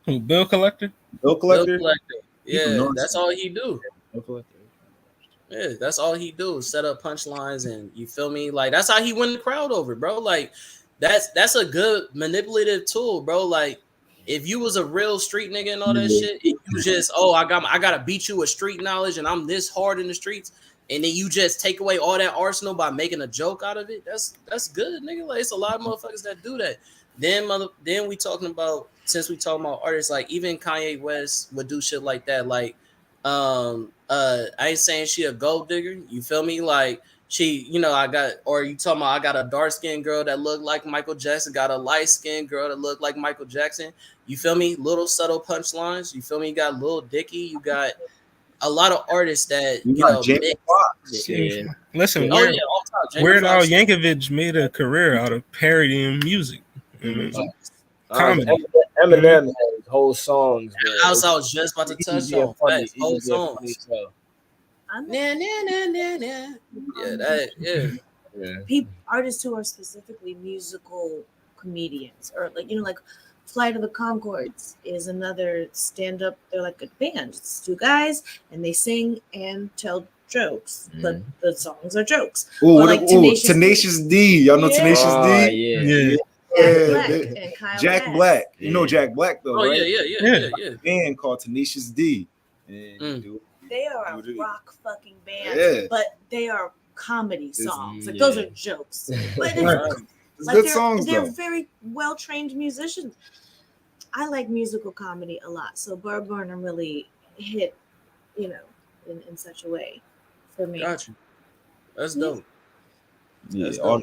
Who? Bill Collector? Bill Collector. Yeah, North that's Side. all he do. Yeah, that's all he do. Set up punchlines and you feel me? Like, that's how he win the crowd over, bro. Like, that's a good manipulative tool, bro. Like, if you was a real street nigga and all that shit, and you just, I gotta beat you with street knowledge and I'm this hard in the streets, and then you just take away all that arsenal by making a joke out of it, that's good, nigga. Like, it's a lot of motherfuckers that do that. Then we talking about, since we talking about artists, like even Kanye West would do shit like that. Like, I ain't saying she a gold digger, you feel me? Like, she, you talking about I got a dark skinned girl that looked like Michael Jackson, got a light skinned girl that looked like Michael Jackson. You feel me? Little subtle punchlines. You feel me? You got Lil Dicky. You got a lot of artists that Jamie mix. Foxx. Yeah. Listen, Oh yeah, all time. Jamie Weird Al Foxx. Yankovic made a career out of parodying music. Mhm. Comedy. Eminem had whole songs. I was just about to touch on funny. facts, whole He's being funny songs. as hell. I'm Nah, nah, nah, nah, nah. Yeah, that Yeah. artists who are specifically musical comedians, or like Flight of the Conchords is another stand-up. They're like a band. It's two guys and they sing and tell jokes, but the songs are jokes. Oh, Or like Tenacious D. Y'all know Yeah. Tenacious Oh, D? yeah. Jack Black they- and Kyle Jack Gass. Black. You know Yeah. Jack Black though, Oh right? yeah. Band called Tenacious D. And They are a What is it? rock fucking band, Yeah. but they are comedy songs. Like yeah. those are jokes, but It's like good songs they're though. very well trained musicians. I like musical comedy a lot, so Burnham really hit, in such a way for me. Got you. That's dope. Yeah, That's all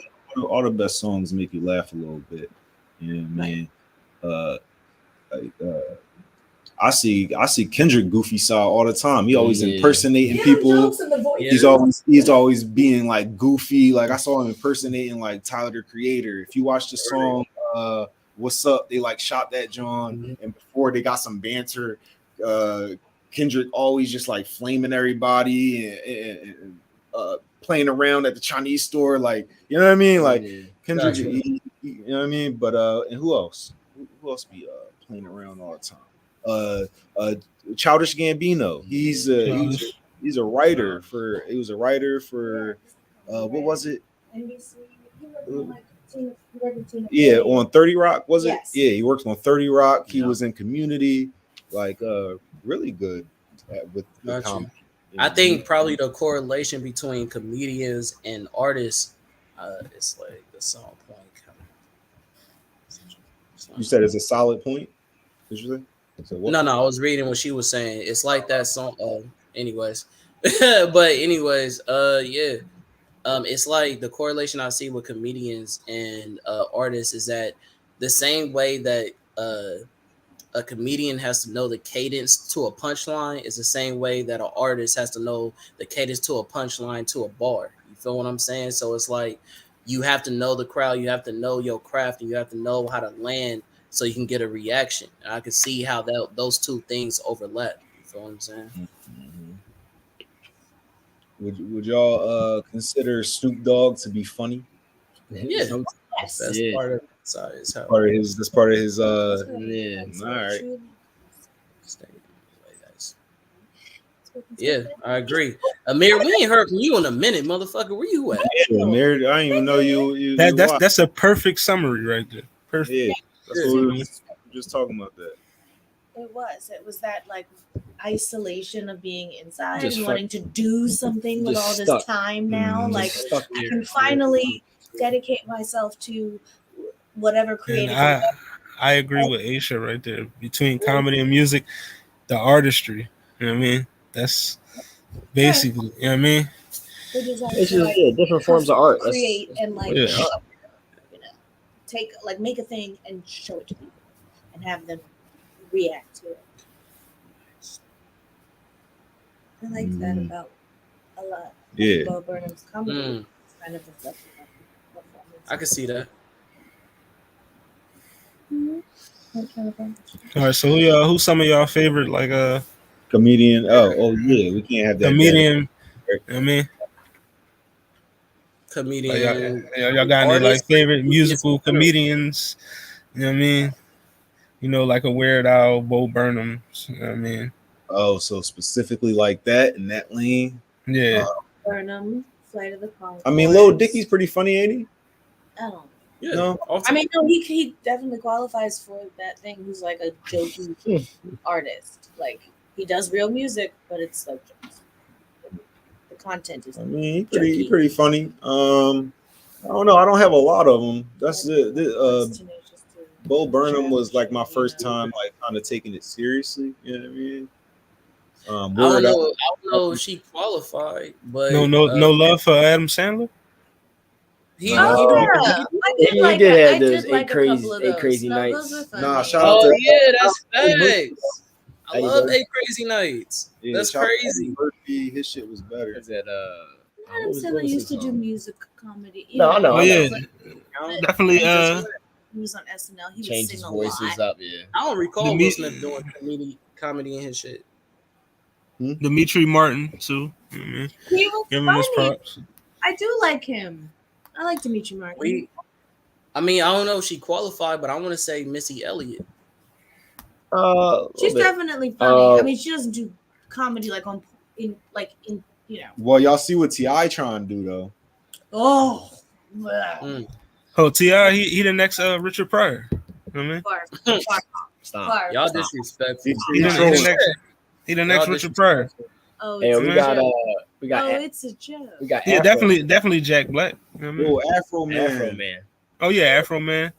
the best songs make you laugh a little bit. You know what I mean? I see Kendrick goofy side all the time. He always impersonating people. He's always being like goofy. Like I saw him impersonating like Tyler the Creator. If you watch the song What's Up, they like shot that John, and before they got some banter. Kendrick always just like flaming everybody and playing around at the Chinese store, like you know what I mean? Like Kendrick, Gotcha. you know what I mean? But and who else? Who else be playing around all the time? Childish Gambino. He's a writer for. He was a writer for. What was it? NBC. He worked on Yeah, on 30 Rock, was it? Yes. Yeah, he worked on 30 Rock. He Yeah. was in Community, like really good with Gotcha. comedy. I think probably the correlation between comedians and artists is like the song point. You said it's a solid point. Did you say? So what? No, I was reading what she was saying. It's like that song. Anyways, yeah. It's like the correlation I see with comedians and artists is that the same way that a comedian has to know the cadence to a punchline is the same way that an artist has to know the cadence to a punchline to a bar. You feel what I'm saying? So it's like you have to know the crowd, you have to know your craft, and you have to know how to land so you can get a reaction. And I can see how those two things overlap. You feel what I'm saying? Mm-hmm. Would y'all consider Snoop Dogg to be funny? Yeah, Yes. that's part of it. Sorry, it's how That's part of his Yeah. all right. Yeah, I agree. Amir, we ain't heard from you in a minute, motherfucker. Where you at? Yeah, married. I didn't even know you That's a perfect summary right there. Perfect. yeah. That's what we were just talking about that. It was that like isolation of being inside Just and wanting to do something with just all this stuck. time now. Mhm. Like Stuck I there. can finally dedicate myself to whatever And creative. I agree with Aisha right there. Between comedy and music, the artistry. You know what I mean? That's basically, you know what I mean? the desire It's to, just like, different forms of art. create and like Yeah. make a thing and show it to people and have them react to it. I like that about a lot. Yeah. About Burnham's comedy. Mm. It's kind of reflective of performance. I can see that. All right, so who's some of y'all favorite like Comedian. Oh yeah, we can't have that. comedian? You know what I mean? Comedian. Like, y'all got any like Artist? favorite musical comedians? You know what I mean? You know, like a Weird Al, Bo Burnham. You know what I mean? Oh, so specifically like that in that lane. Yeah. Burnham, Flight of the Conchords. I mean, Lil Dicky's pretty funny, ain't he? Oh. Yeah. No. I mean, no, he definitely qualifies for that thing. Who's like a jokey artist. Like he does real music, but it's like jokes. The content is. I mean, he pretty funny. I don't know. I don't have a lot of them. That's it. Bo Burnham was like my first time like kind of taking it seriously. You know what I mean? I don't know if she qualified, but No love for Adam Sandler. He Oh, don't- I did have I those did like a couple of eight those. crazy No, nights. those were fun. Nah, shout out Oh to yeah, that's facts. I How you love doing? 8 Crazy Nights. yeah, That's shout out to crazy. Murphy. His shit was better. Is that Adam Sandler used to do music comedy. No, I know. Oh I yeah, know. definitely. He was on SNL. He was Change his singing a voices lot. up. Yeah. I don't recall The Will me- Smith doing comedy in his shit. Dimitri Martin too. Mhm. He was Give him his funny. props. I do like him. I like Dimitri Martin. I mean, I don't know if she qualified, but I want to say Missy Elliott. She's definitely funny. I mean, she doesn't do comedy like in you know. Well, y'all see what Ti trying to do though. Oh, Oh, T.I., he the next Richard Pryor. You know what I mean? far. Stop. Y'all Stop. disrespectful. He the next Y'all Richard Pryor. Oh, Hey, it's we a got joke. we got Oh, it's a joke. we got Yeah, Afro, definitely Jack Black. You know what I mean? Yo, Afro Man. Afro Man. Oh yeah, Afro Man.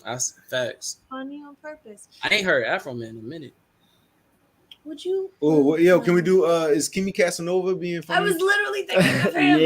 That's facts. Funny on purpose. I ain't heard Afro Man in a minute. Would you? Oh, yo, can we do? Is Kimi Casanova being funny? I was literally thinking of him.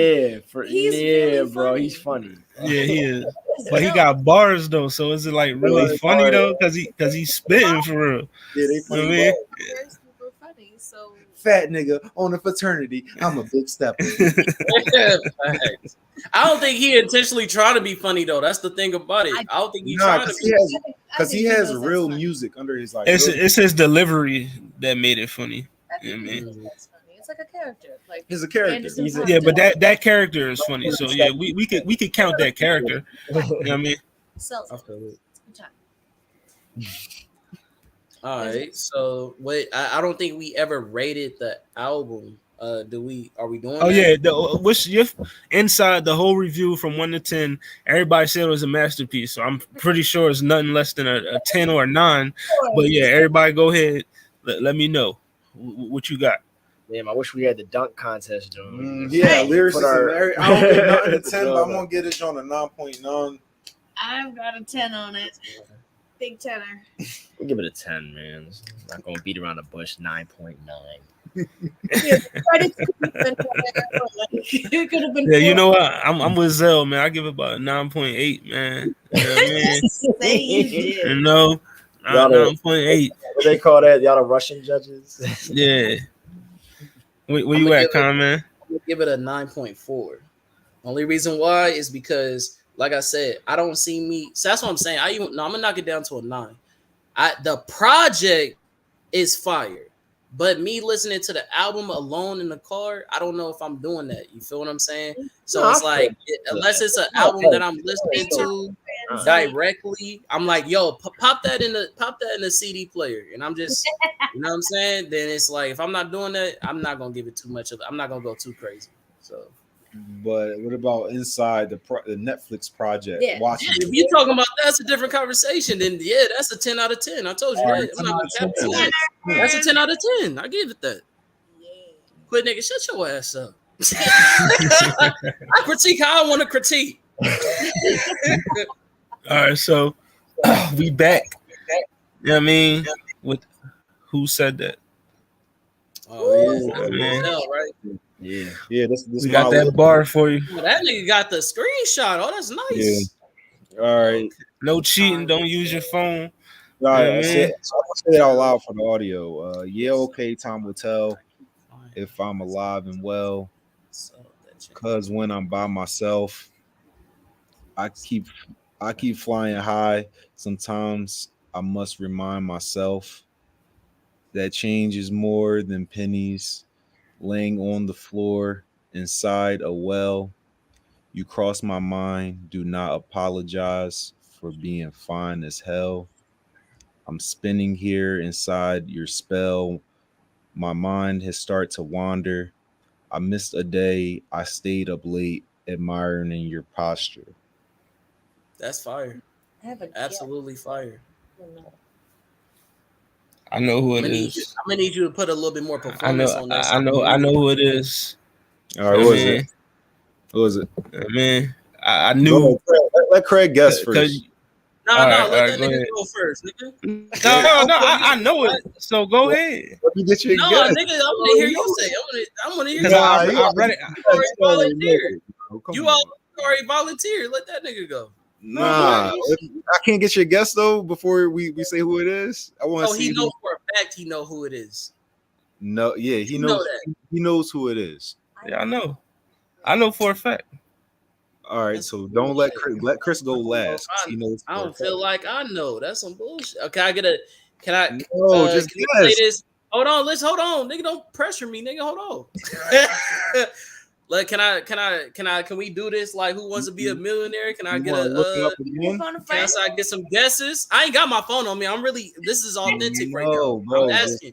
He's really bro. funny. He's funny. Yeah, he is. But he got bars though, so is it like really funny though? Cause he's spitting for real. Yeah, they You know funny. what I mean? They're super funny. So Fat nigga on a fraternity. I'm a big stepper. Facts. I don't think he intentionally trying to be funny though. That's the thing about it. I don't think he's Nah, trying to because be. because he has real music under his like. It's his delivery that made it funny. I You know what I mean? think that's funny. It's like a character. Like He's a character. Anderson He's a- Paak Yeah, but does. that character is funny. So yeah, we could count that character. You know what I mean? Sells I it. feel it. Good time. All right. So wait, I don't think we ever rated the album. Do we? Are we doing? Oh that? yeah, what's your inside the whole review from 1 to 10? Everybody said it was a masterpiece, so I'm pretty sure it's nothing less than a 10 or a 9. But yeah, everybody go ahead. Let me know what you got. Damn, I wish we had the dunk contest doing. Yeah, Hey. lyricism. I don't get nothing to 10, but I'm gonna get it on a 9.9. I've got a 10 on it. Big tenner. We'll give it a 10, man. It's not gonna beat around the bush. 9.9. It could have been. Yeah, you know what? I'm with Zell, man. I give it about a 9.8, man. You know what I mean? Say you did. You know, Y'all 9.8. What they call that? Y'all the Russian judges? Yeah. Where you at, Con, man? I'm gonna give it a 9.4. Only reason why is because, like I said, I don't see me. So that's what I'm saying. I'm gonna knock it down to a 9. The project is fire, but me listening to the album alone in the car, I don't know if I'm doing that. You feel what I'm saying? So No, it's I like, unless it's an album that I'm listening to directly, I'm like, yo, pop that in the CD player, and I'm just, you know what I'm saying? Then it's like, if I'm not doing that, I'm not gonna give it too much of. I'm not gonna go too crazy. So. But what about inside the Netflix project? Yeah. Watching If you're talking about that's a different conversation, then yeah, that's a 10 out of 10. I told you that. I'm not gonna cap to that. That's a 10 out of 10. I give it that. Yeah. Quit, nigga, shut your ass up. I critique how I want to critique. All right, so we back. You know what I mean? With who said that? Oh yeah, man. right? Yeah. This We got that bar for you. Well, that nigga got the screenshot. Oh, that's nice. Yeah. All right. No cheating. Don't use your phone. All right. Yeah, I say it out loud for the audio. Yeah, okay. Time will tell if I'm alive and well. Cause when I'm by myself, I keep flying high. Sometimes I must remind myself that change is more than pennies laying on the floor inside a well. You cross my mind. Do not apologize for being fine as hell. I'm spinning here inside your spell. My mind has started to wander. I missed a day. I stayed up late admiring your posture. That's fire. I have a Absolutely fire. I know who I'm it gonna is. need you to put a little bit more I know. performance on that. I know who it is. All right, what was it? What was it? Man, I knew. Let Craig guess first. No, right, let that go nigga ahead. go first, nigga. No, I know it. So go ahead. Let me get you a No, guess. nigga, I want to hear you say. I want to hear you. Because I read it. You already volunteered. Come You on. already volunteered. Let that nigga go. Nah, I can't get your guess though before we say who it is. I want to Oh, see. he knows for a fact he know who it is. No, yeah, he You knows. know that. He knows who it is. Yeah, I know. I know for a fact. All right, That's so some don't let bullshit. Chris go last. 'Cause he knows. I for a don't feel fact. like I know. That's some bullshit. Okay, I get a. Can I? No, just Can we play guess. this? Hold on. Let's hold on, nigga. Don't pressure me, nigga. Hold on. Like, can we do this? Like, who wants to be a millionaire? Can I You get want to look it up again? Phone a Can I friend. start get some guesses? I ain't got my phone on me. I'm really. This is authentic right now. No, I'm bro. asking.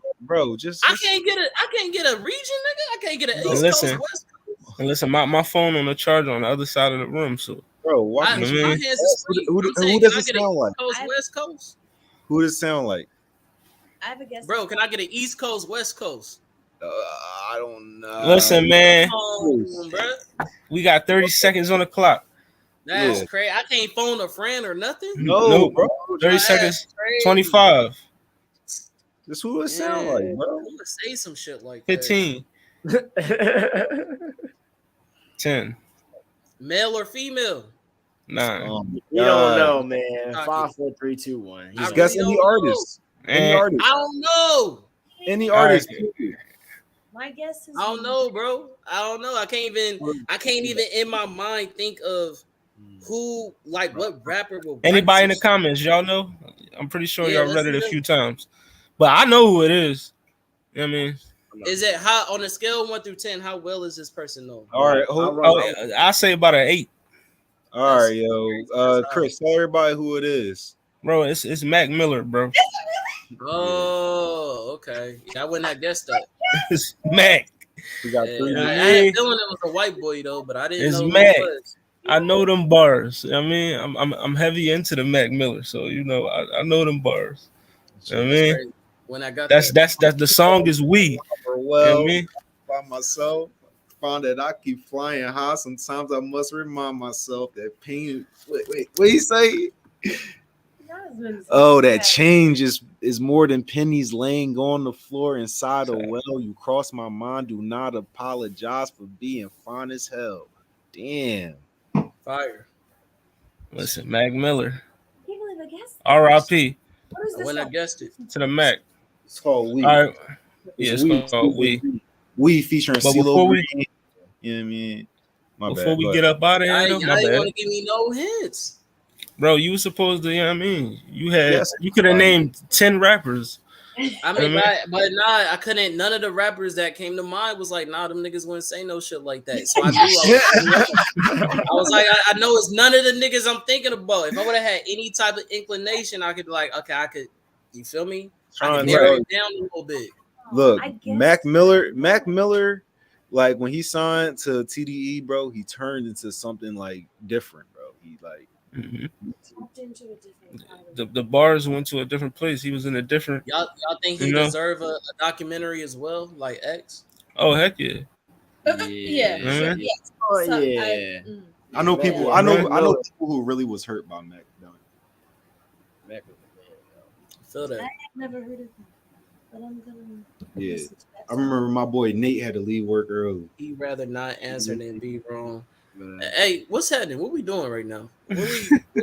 Just I can't get a region, nigga. I can't get an No. East Listen. Coast, West Coast. And listen, my phone on the charger on the other side of the room. So bro. Why I, can't You you? know what I my mean? hands is free. I'm Who saying, does can I it get an sound East like? Coast, I- West Coast? Who does it sound like? I have a guess. Bro, can I get an East Coast, West Coast? I don't know. listen, man, Come on, bro. we got 30 seconds on the clock. That's Yeah. crazy. I can't phone a friend or nothing. No, Nope. bro. 30 That's seconds, crazy. 25, That's who it sound Yeah. like, bro. I'm gonna say some shit like 15, 10, Male or female? 9. You don't know, man. Cocky. 5, 4, 3, 2, 1. Just I guess really any don't artist. Any And artist. I don't know. Any All right. artist. My guess is. I don't know, bro. I don't know. I can't even in my mind think of who, like, what rapper will. write anybody in the some shit. comments, y'all know? I'm pretty sure Yeah, y'all let's read it see a that. few times. But I know who it is. You know what I mean? Is it how on a scale of 1 through 10? How well is this person known? All right. I say about an 8. All right, yo. That's Chris, tell everybody who it is. Bro, it's Mac Miller, bro. Oh, okay. Yeah, I wouldn't have guessed that. It's Mac. We got Yeah, three. I had a feeling it was a white boy though, but I didn't It's know who Mac. it was. I know them bars. I mean, I'm heavy into the Mac Miller, so you know I know them bars. You know what I That's mean, crazy. When I got that's that, the song is we. You know Well, what I mean? by myself. Found that I keep flying high. Sometimes I must remind myself that pain. Wait, what you say? Oh, that change is more than pennies laying on the floor inside a well. You cross my mind. Do not apologize for being fine as hell. Damn. fire. Listen, Mac Miller. I can't believe I guessed. R.I.P. What is this? When I one? guessed it, to the Mac. It's called We. All right. Yeah, it's We. called We. We featuring But CeeLo before Green. we You know what I mean? My before bad. we but- get up out of I here, though, didn't my bad. want to give me no hints. Bro, you were supposed to, you know what I mean? Yes. You could have named 10 rappers. I mean, but nah, I couldn't. None of the rappers that came to mind was like, nah, them niggas wouldn't say no shit like that. So I knew I was like, I know it's none of the niggas I'm thinking about. If I would have had any type of inclination, I could be like, okay, I could. You feel me? I Trying could to- narrow it down a little bit. Look, I guessed. Mac Miller, like when he signed to TDE, bro, he turned into something like different, bro. He like Mhm. Tapped into a different kind of- The bars went to a different place. He was in a different. Y'all think he You know? deserve a documentary as well, like X? Oh heck yeah! Yeah. Mhm. Yeah. Oh, So, yeah. I know people. Yeah. I know Miller. people who really was hurt by Mac. Mac was the man, though. I feel that. I've never heard of him, but I'm gonna. Yeah. listen to that I remember my boy Nate had to leave work early. He'd rather not answer than be wrong. Man. Hey, what's happening? What we doing right now? What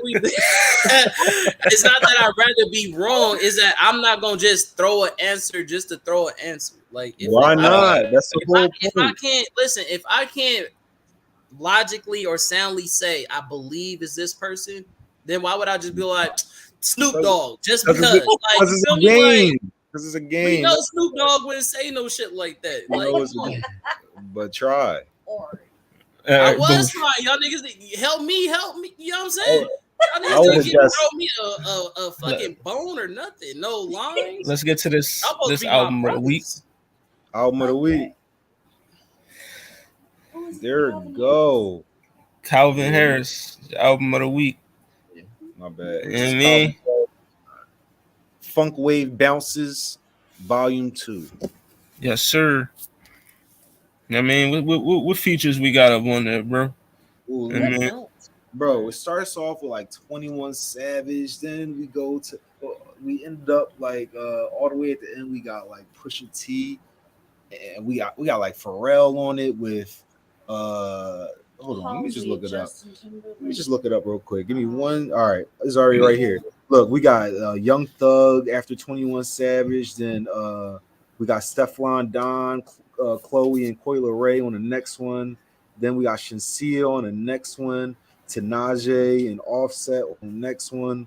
we It's not that I'd rather be wrong. Is that I'm not gonna just throw an answer just to throw an answer. Like, Why not? That's the whole If I point. can't listen, if I can't logically or soundly say I believe is this person, then why would I just be like Snoop Dogg just because? Like, Because you it's feel a me? Like, game. Because it's a we game. know Snoop Dogg wouldn't say no shit like that. You Like, know it's a come on. game. But try. Or I But was trying. Y'all niggas help me. You know what I'm saying? Y'all I niggas would've didn't just- throw me a fucking bone or nothing. No lines. let's get to this Y'all supposed to be my album of the week. brothers. Album of the week. who is There Calvin we go. Calvin Harris, album of the week. My bad. You know what I mean? Funk Wave Bounces, Volume 2. Yes, sir. You know what I mean, what features we got up on there, bro? Ooh, I mean, bro, it starts off with like 21 Savage, then we go to we end up like all the way at the end we got like Pusha T, and we got like Pharrell on it with hold on, let me just look it up. Let me just look it up real quick. Give me one. All right, it's already right here. Look, we got Young Thug after 21 Savage, then we got Stefflon Don, Chloe and Coi Leray on the next one. Then we got Shinsia on the next one, Tanaje and Offset on the next one.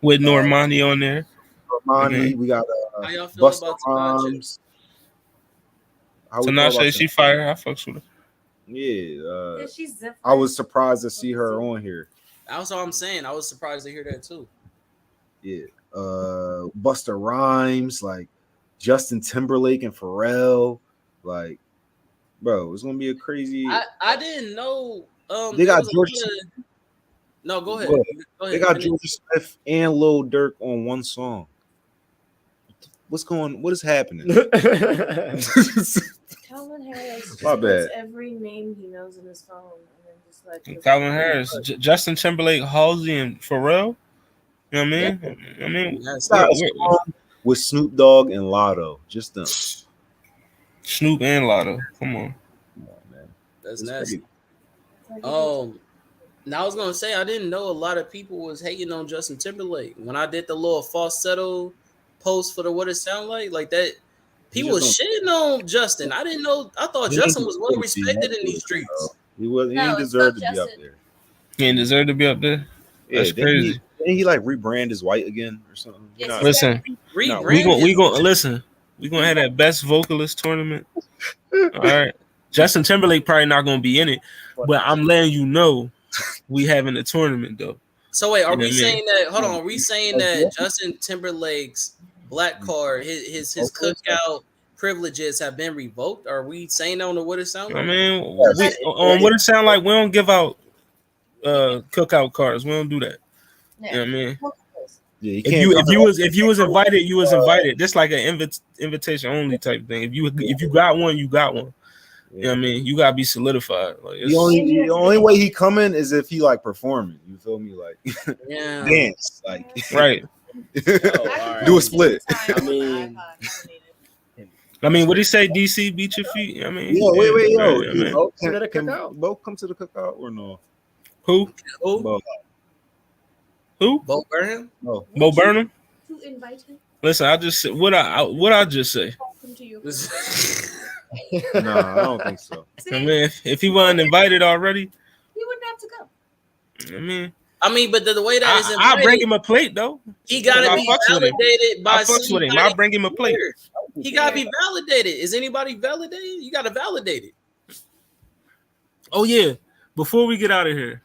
With Normani on there. Normani, we got How y'all feel Busta about Rhymes. How we feel about Tinashe, she fire. I fucks with her. Yeah, she's different. I was surprised to see her on here. That's all I'm saying. I was surprised to hear that too. Yeah, Busta Rhymes, like Justin Timberlake and Pharrell, like, bro, it's gonna be a crazy. I didn't know. They got George. No, go ahead. Go Go ahead. They got George Smith and Lil Durk on one song. What is happening? Calvin Harris just My puts bad. every name he knows in his phone and then just like Calvin Harris, Justin Timberlake, Halsey, and Pharrell. You know what I mean? I mean, That's Got a song with Snoop Dogg and Lotto, just them. Snoop and Lotto. Come on. Come on, man. That's It's nasty. crazy. Now I was gonna say I didn't know a lot of people was hating on Justin Timberlake when I did the little falsetto post for the What It Sound Like that. People was shitting on Justin. I didn't know. I thought He Justin didn't was well deserve to be respected up in these there, streets. He was. He No, didn't it's deserve not to be up Justin. there. He didn't deserve to be up there. Yeah, That's crazy. Didn't he like rebrand his white again or something? Yes, Not- Listen, Rebranded. we gonna listen. We gonna have that best vocalist tournament. All right. Justin Timberlake probably not gonna be in it, but I'm letting you know we having a tournament though. So wait, are You know we what I saying that? Hold on, are we saying that Justin Timberlake's black card, his cookout privileges have been revoked? Are we saying that on the What It Sound I Like? mean, on What It Sound Like, we don't give out cookout cards. We don't do that. You know what I mean? Yeah, he If can't you was invited, you was invited. This like an invitation only type thing. If you got one, you got one. You know what I mean? You gotta be solidified. Like The only way he coming is if he like performing. You feel me? Like Yeah. dance, like right. Do a split. I mean, what do you say? DC beat your feet. I mean, Yo, wait, yo. right, I mean, Can both come to the cookout or no? who? Both. Who? Bo Burnham? No. Bo Burnham. To invite him, Listen, I just said what I just say. welcome to you. No, I don't think so. I mean, if he wasn't invited already, He wouldn't have to go. I mean, but the way that is I'll invited, bring him a plate though. he gotta I be fucks with him. validated by I fucks with him. I'll somebody bring him a plate. here. He gotta be validated. Is anybody validated? You gotta validate it. Oh yeah. Before we get out of here,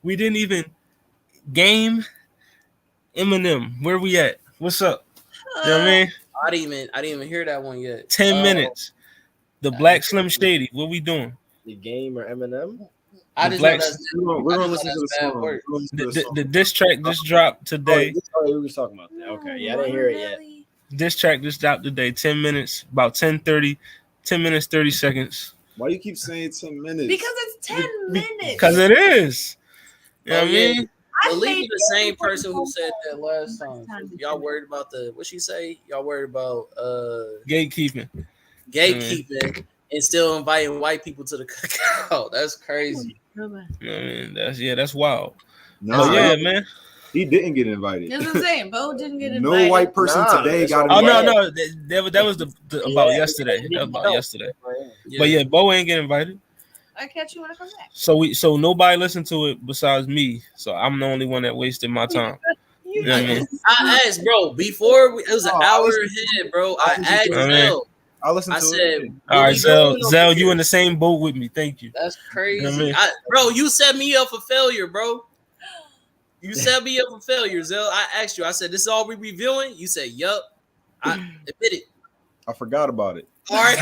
we didn't even game Eminem. Where we at? What's up? You know what I mean? I didn't even hear that one yet. 10 minutes. The Black Slim Shady. What we doing? The game or Eminem? I The just Black- know that's We're I gonna just listen know to the that's bad song. work. We're gonna listen to the song. The diss track just dropped today. Oh, we were talking about that. Okay, yeah, I didn't hear it yet. Diss track just dropped today. 10 minutes, about 10:30, 10 minutes, 30 seconds. Why you keep saying 10 minutes? Because it's 10 minutes. Because it is. You know what I yeah. mean? I Believe made me, the same everybody person who said that last next time. to Y'all do worried about what she say? Y'all worried about Gatekeeping. gatekeeping and still inviting white people to the cookout. That's crazy. You know what I mean? That's wild. No, But yeah, man. he didn't get invited. That's what I'm saying. Bo didn't get No invited. white person Nah, today that's got Oh invited. no, that was the about yesterday. That was about yesterday. But yeah, Bo ain't getting invited. I catch you when I come back. So nobody listened to it besides me. So I'm the only one that wasted my time. You know what I mean? I asked, bro, before it was an hour ahead, bro. I asked Zell. I listened I to said, it. All right, we Zell, going over Zell, here? you in the same boat with me. Thank you. That's crazy. You know what I mean? Bro, you set me up for failure, bro. You set me up for failure, Zell. I asked you. I said, "This is all we reviewing." You said, "Yup." I admit it. I forgot about it. All right.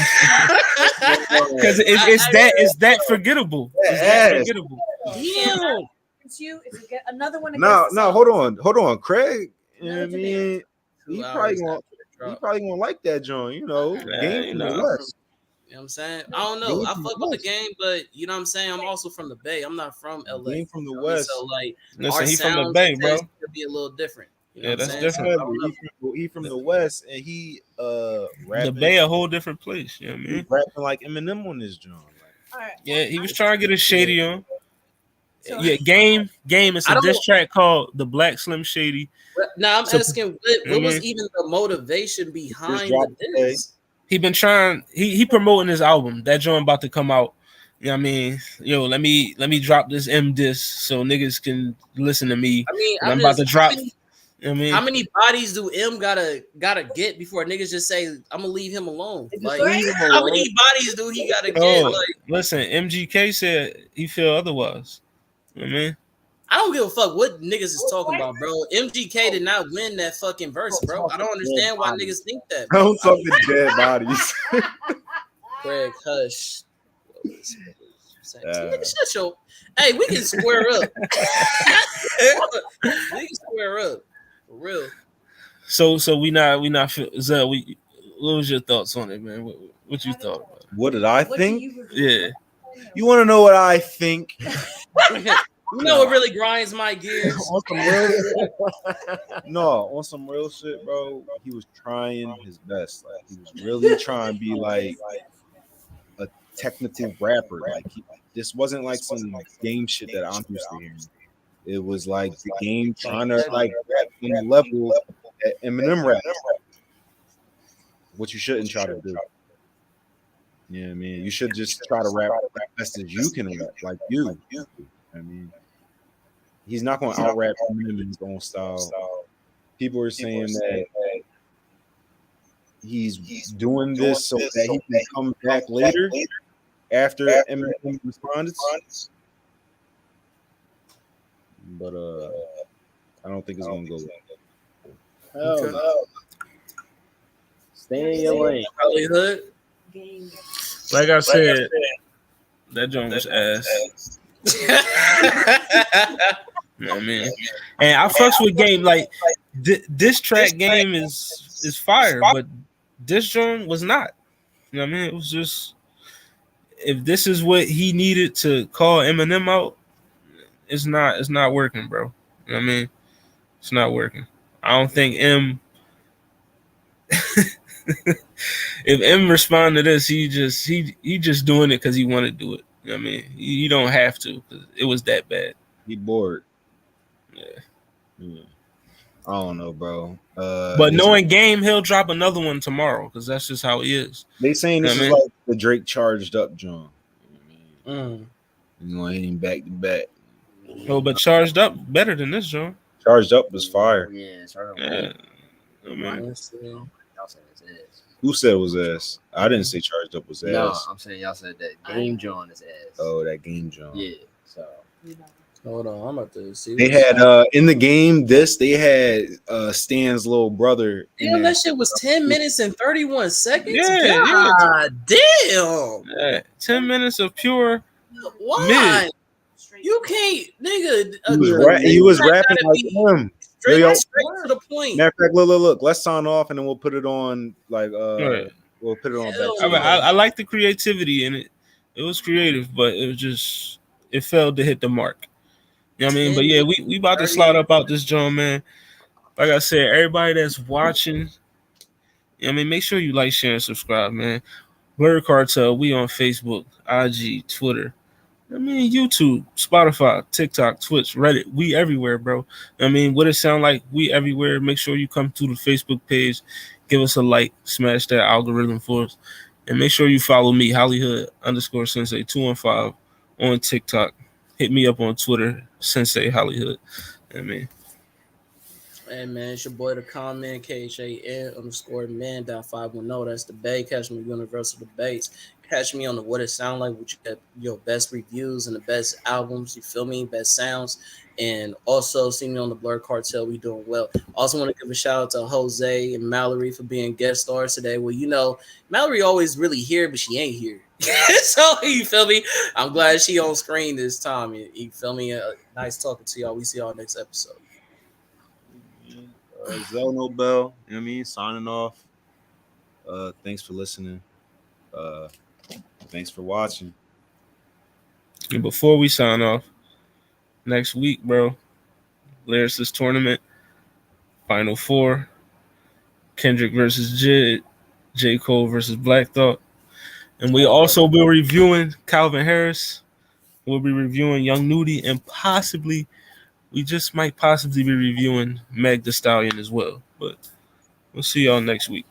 Because it's that forgettable. It's that Yes. forgettable. Damn. It's you. It's another one. No, against the hold song. on, Craig. You know what I Another mean, he 2 probably hours gonna after the drop. like that joint. You know, Yeah, game you from know. the West. You know what I'm saying? I don't know. I fuck with the game, but you know what I'm saying? I'm also from the Bay. I'm not from LA. Game from the You know what I mean? West. So like Listen, our he from the sounds Bay, and bro. tastes could be a little different. You know Yeah, what I'm that's saying? different. So, I don't know. He from the West, and he The rapping, Bay a whole different place. You know what I he mean? rapping like Eminem on this joint. All right. Yeah, he was trying to get his shady on. So- Yeah, game. It's I a don't- diss track called The Black Slim Shady. Now I'm So- asking, what was even the motivation behind the dropped today. diss? he been trying. He promoting his album. That joint about to come out. You know what I mean? Yo, let me drop this M disc so niggas can listen to me. I mean, I'm about to drop. You know what I How mean? many bodies do M gotta get before niggas just say I'm gonna leave him alone? Like, leave him how alone. many bodies do he gotta get? Oh, Like, listen, MGK said he feel otherwise. You know what I mean? I don't give a fuck what niggas is talking about, bro. MGK did not win that fucking verse, bro. I don't understand why niggas think that, bro. Don't talk to dead bodies. Craig, hush. Yeah. Nigga, shut your. Hey, we can square up. We can square up for real. So we not Zell, what was your thoughts on it, man? What you thought about it? What did I What do think? you review? Yeah. You want to know what I think? You know what really grinds my gears? On some real shit. No, on some real shit, bro. He was trying his best. Like he was really trying to be like a technical rapper. Like this wasn't like some game shit that I'm used to hearing. It was like the game trying to like rap on the level that Eminem rap. What you shouldn't try to do. You know what I mean? You should just try to rap as best as you can rap, like you. I mean, he's not going to out rap Eminem in his own style. People are saying that he's doing this so that he can come back later after Eminem responded. But I don't think it's going to go well. Hell no. Stay in your lane. Hollywood. Game. Like I said, that joint was ass. You know what I mean? And I fucks with Game. Like this track Game is fire, but this joint was not. You know what I mean? It was just, if this is what he needed to call Eminem out, it's not working, bro. You know what I mean? It's not working. I don't think M if M respond to this, he just doing it because he want to do it. You know what I mean? You don't have to, because it was that bad. He bored. Yeah. I don't know, bro. But knowing Game, he'll drop another one tomorrow, because that's just how he is. They saying this is like the Drake charged up John. Mm. You know, hitting back to back. Oh, but Charged Up better than this, John. Charged up was fire. Yeah, sorry. Yeah. I mean, Let's see. Y'all said it's ass. Who said it was ass? I didn't say charged up was ass. No, I'm saying y'all said that Game John is ass. Oh, that game John. Yeah, so. Hold on, I'm about to see. They had in the game they had Stan's little brother. Damn, that shit was 10 minutes and 31 seconds. Yeah, God damn. yeah, 10 minutes of pure Why? mid. You can't, nigga. He was rapping like him. Straight, Yo, straight to the point. Matter of fact, look. Let's sign off and then we'll put it on like Right. we'll put it on Hell back. I mean, I like the creativity in it. It was creative, but it was just, it failed to hit the mark. You know what I mean? But yeah, we about to slide up out this joint, man. Like I said, everybody that's watching, you know what I mean, make sure you like, share, and subscribe, man. Blur Cartel, we on Facebook, IG, Twitter. I mean, YouTube, Spotify, TikTok, Twitch, Reddit. We everywhere, bro. I mean, what it sound like? We everywhere. Make sure you come to the Facebook page, give us a like, smash that algorithm for us, and make sure you follow me, Hollyhood_Sensei 215 on TikTok. Hit me up on Twitter, Sensei Hollyhood. I mean, Hey man, it's your boy the comment KHAN_man.510. That's the Bay. Catch me Universal Debates. Catch me on the What It Sound Like, which you get your best reviews and the best albums. You feel me? Best sounds. And also see me on the Blur Cartel. We doing well. Also want to give a shout out to Jose and Mallory for being guest stars today. Well, you know, Mallory always really here, but she ain't here. So you feel me? I'm glad she on screen this time. You feel me? Nice talking to y'all. We see y'all next episode. Zell Nobel, you know what I mean? Signing off. Thanks for listening. Thanks for watching. and before we sign off, next week, bro, Lyricist Tournament, Final Four, Kendrick versus Jid, J. Cole versus Black Thought. And we also will be reviewing Calvin Harris. We'll be reviewing Young Nudie, and we just might possibly be reviewing Meg Thee Stallion as well. But we'll see y'all next week.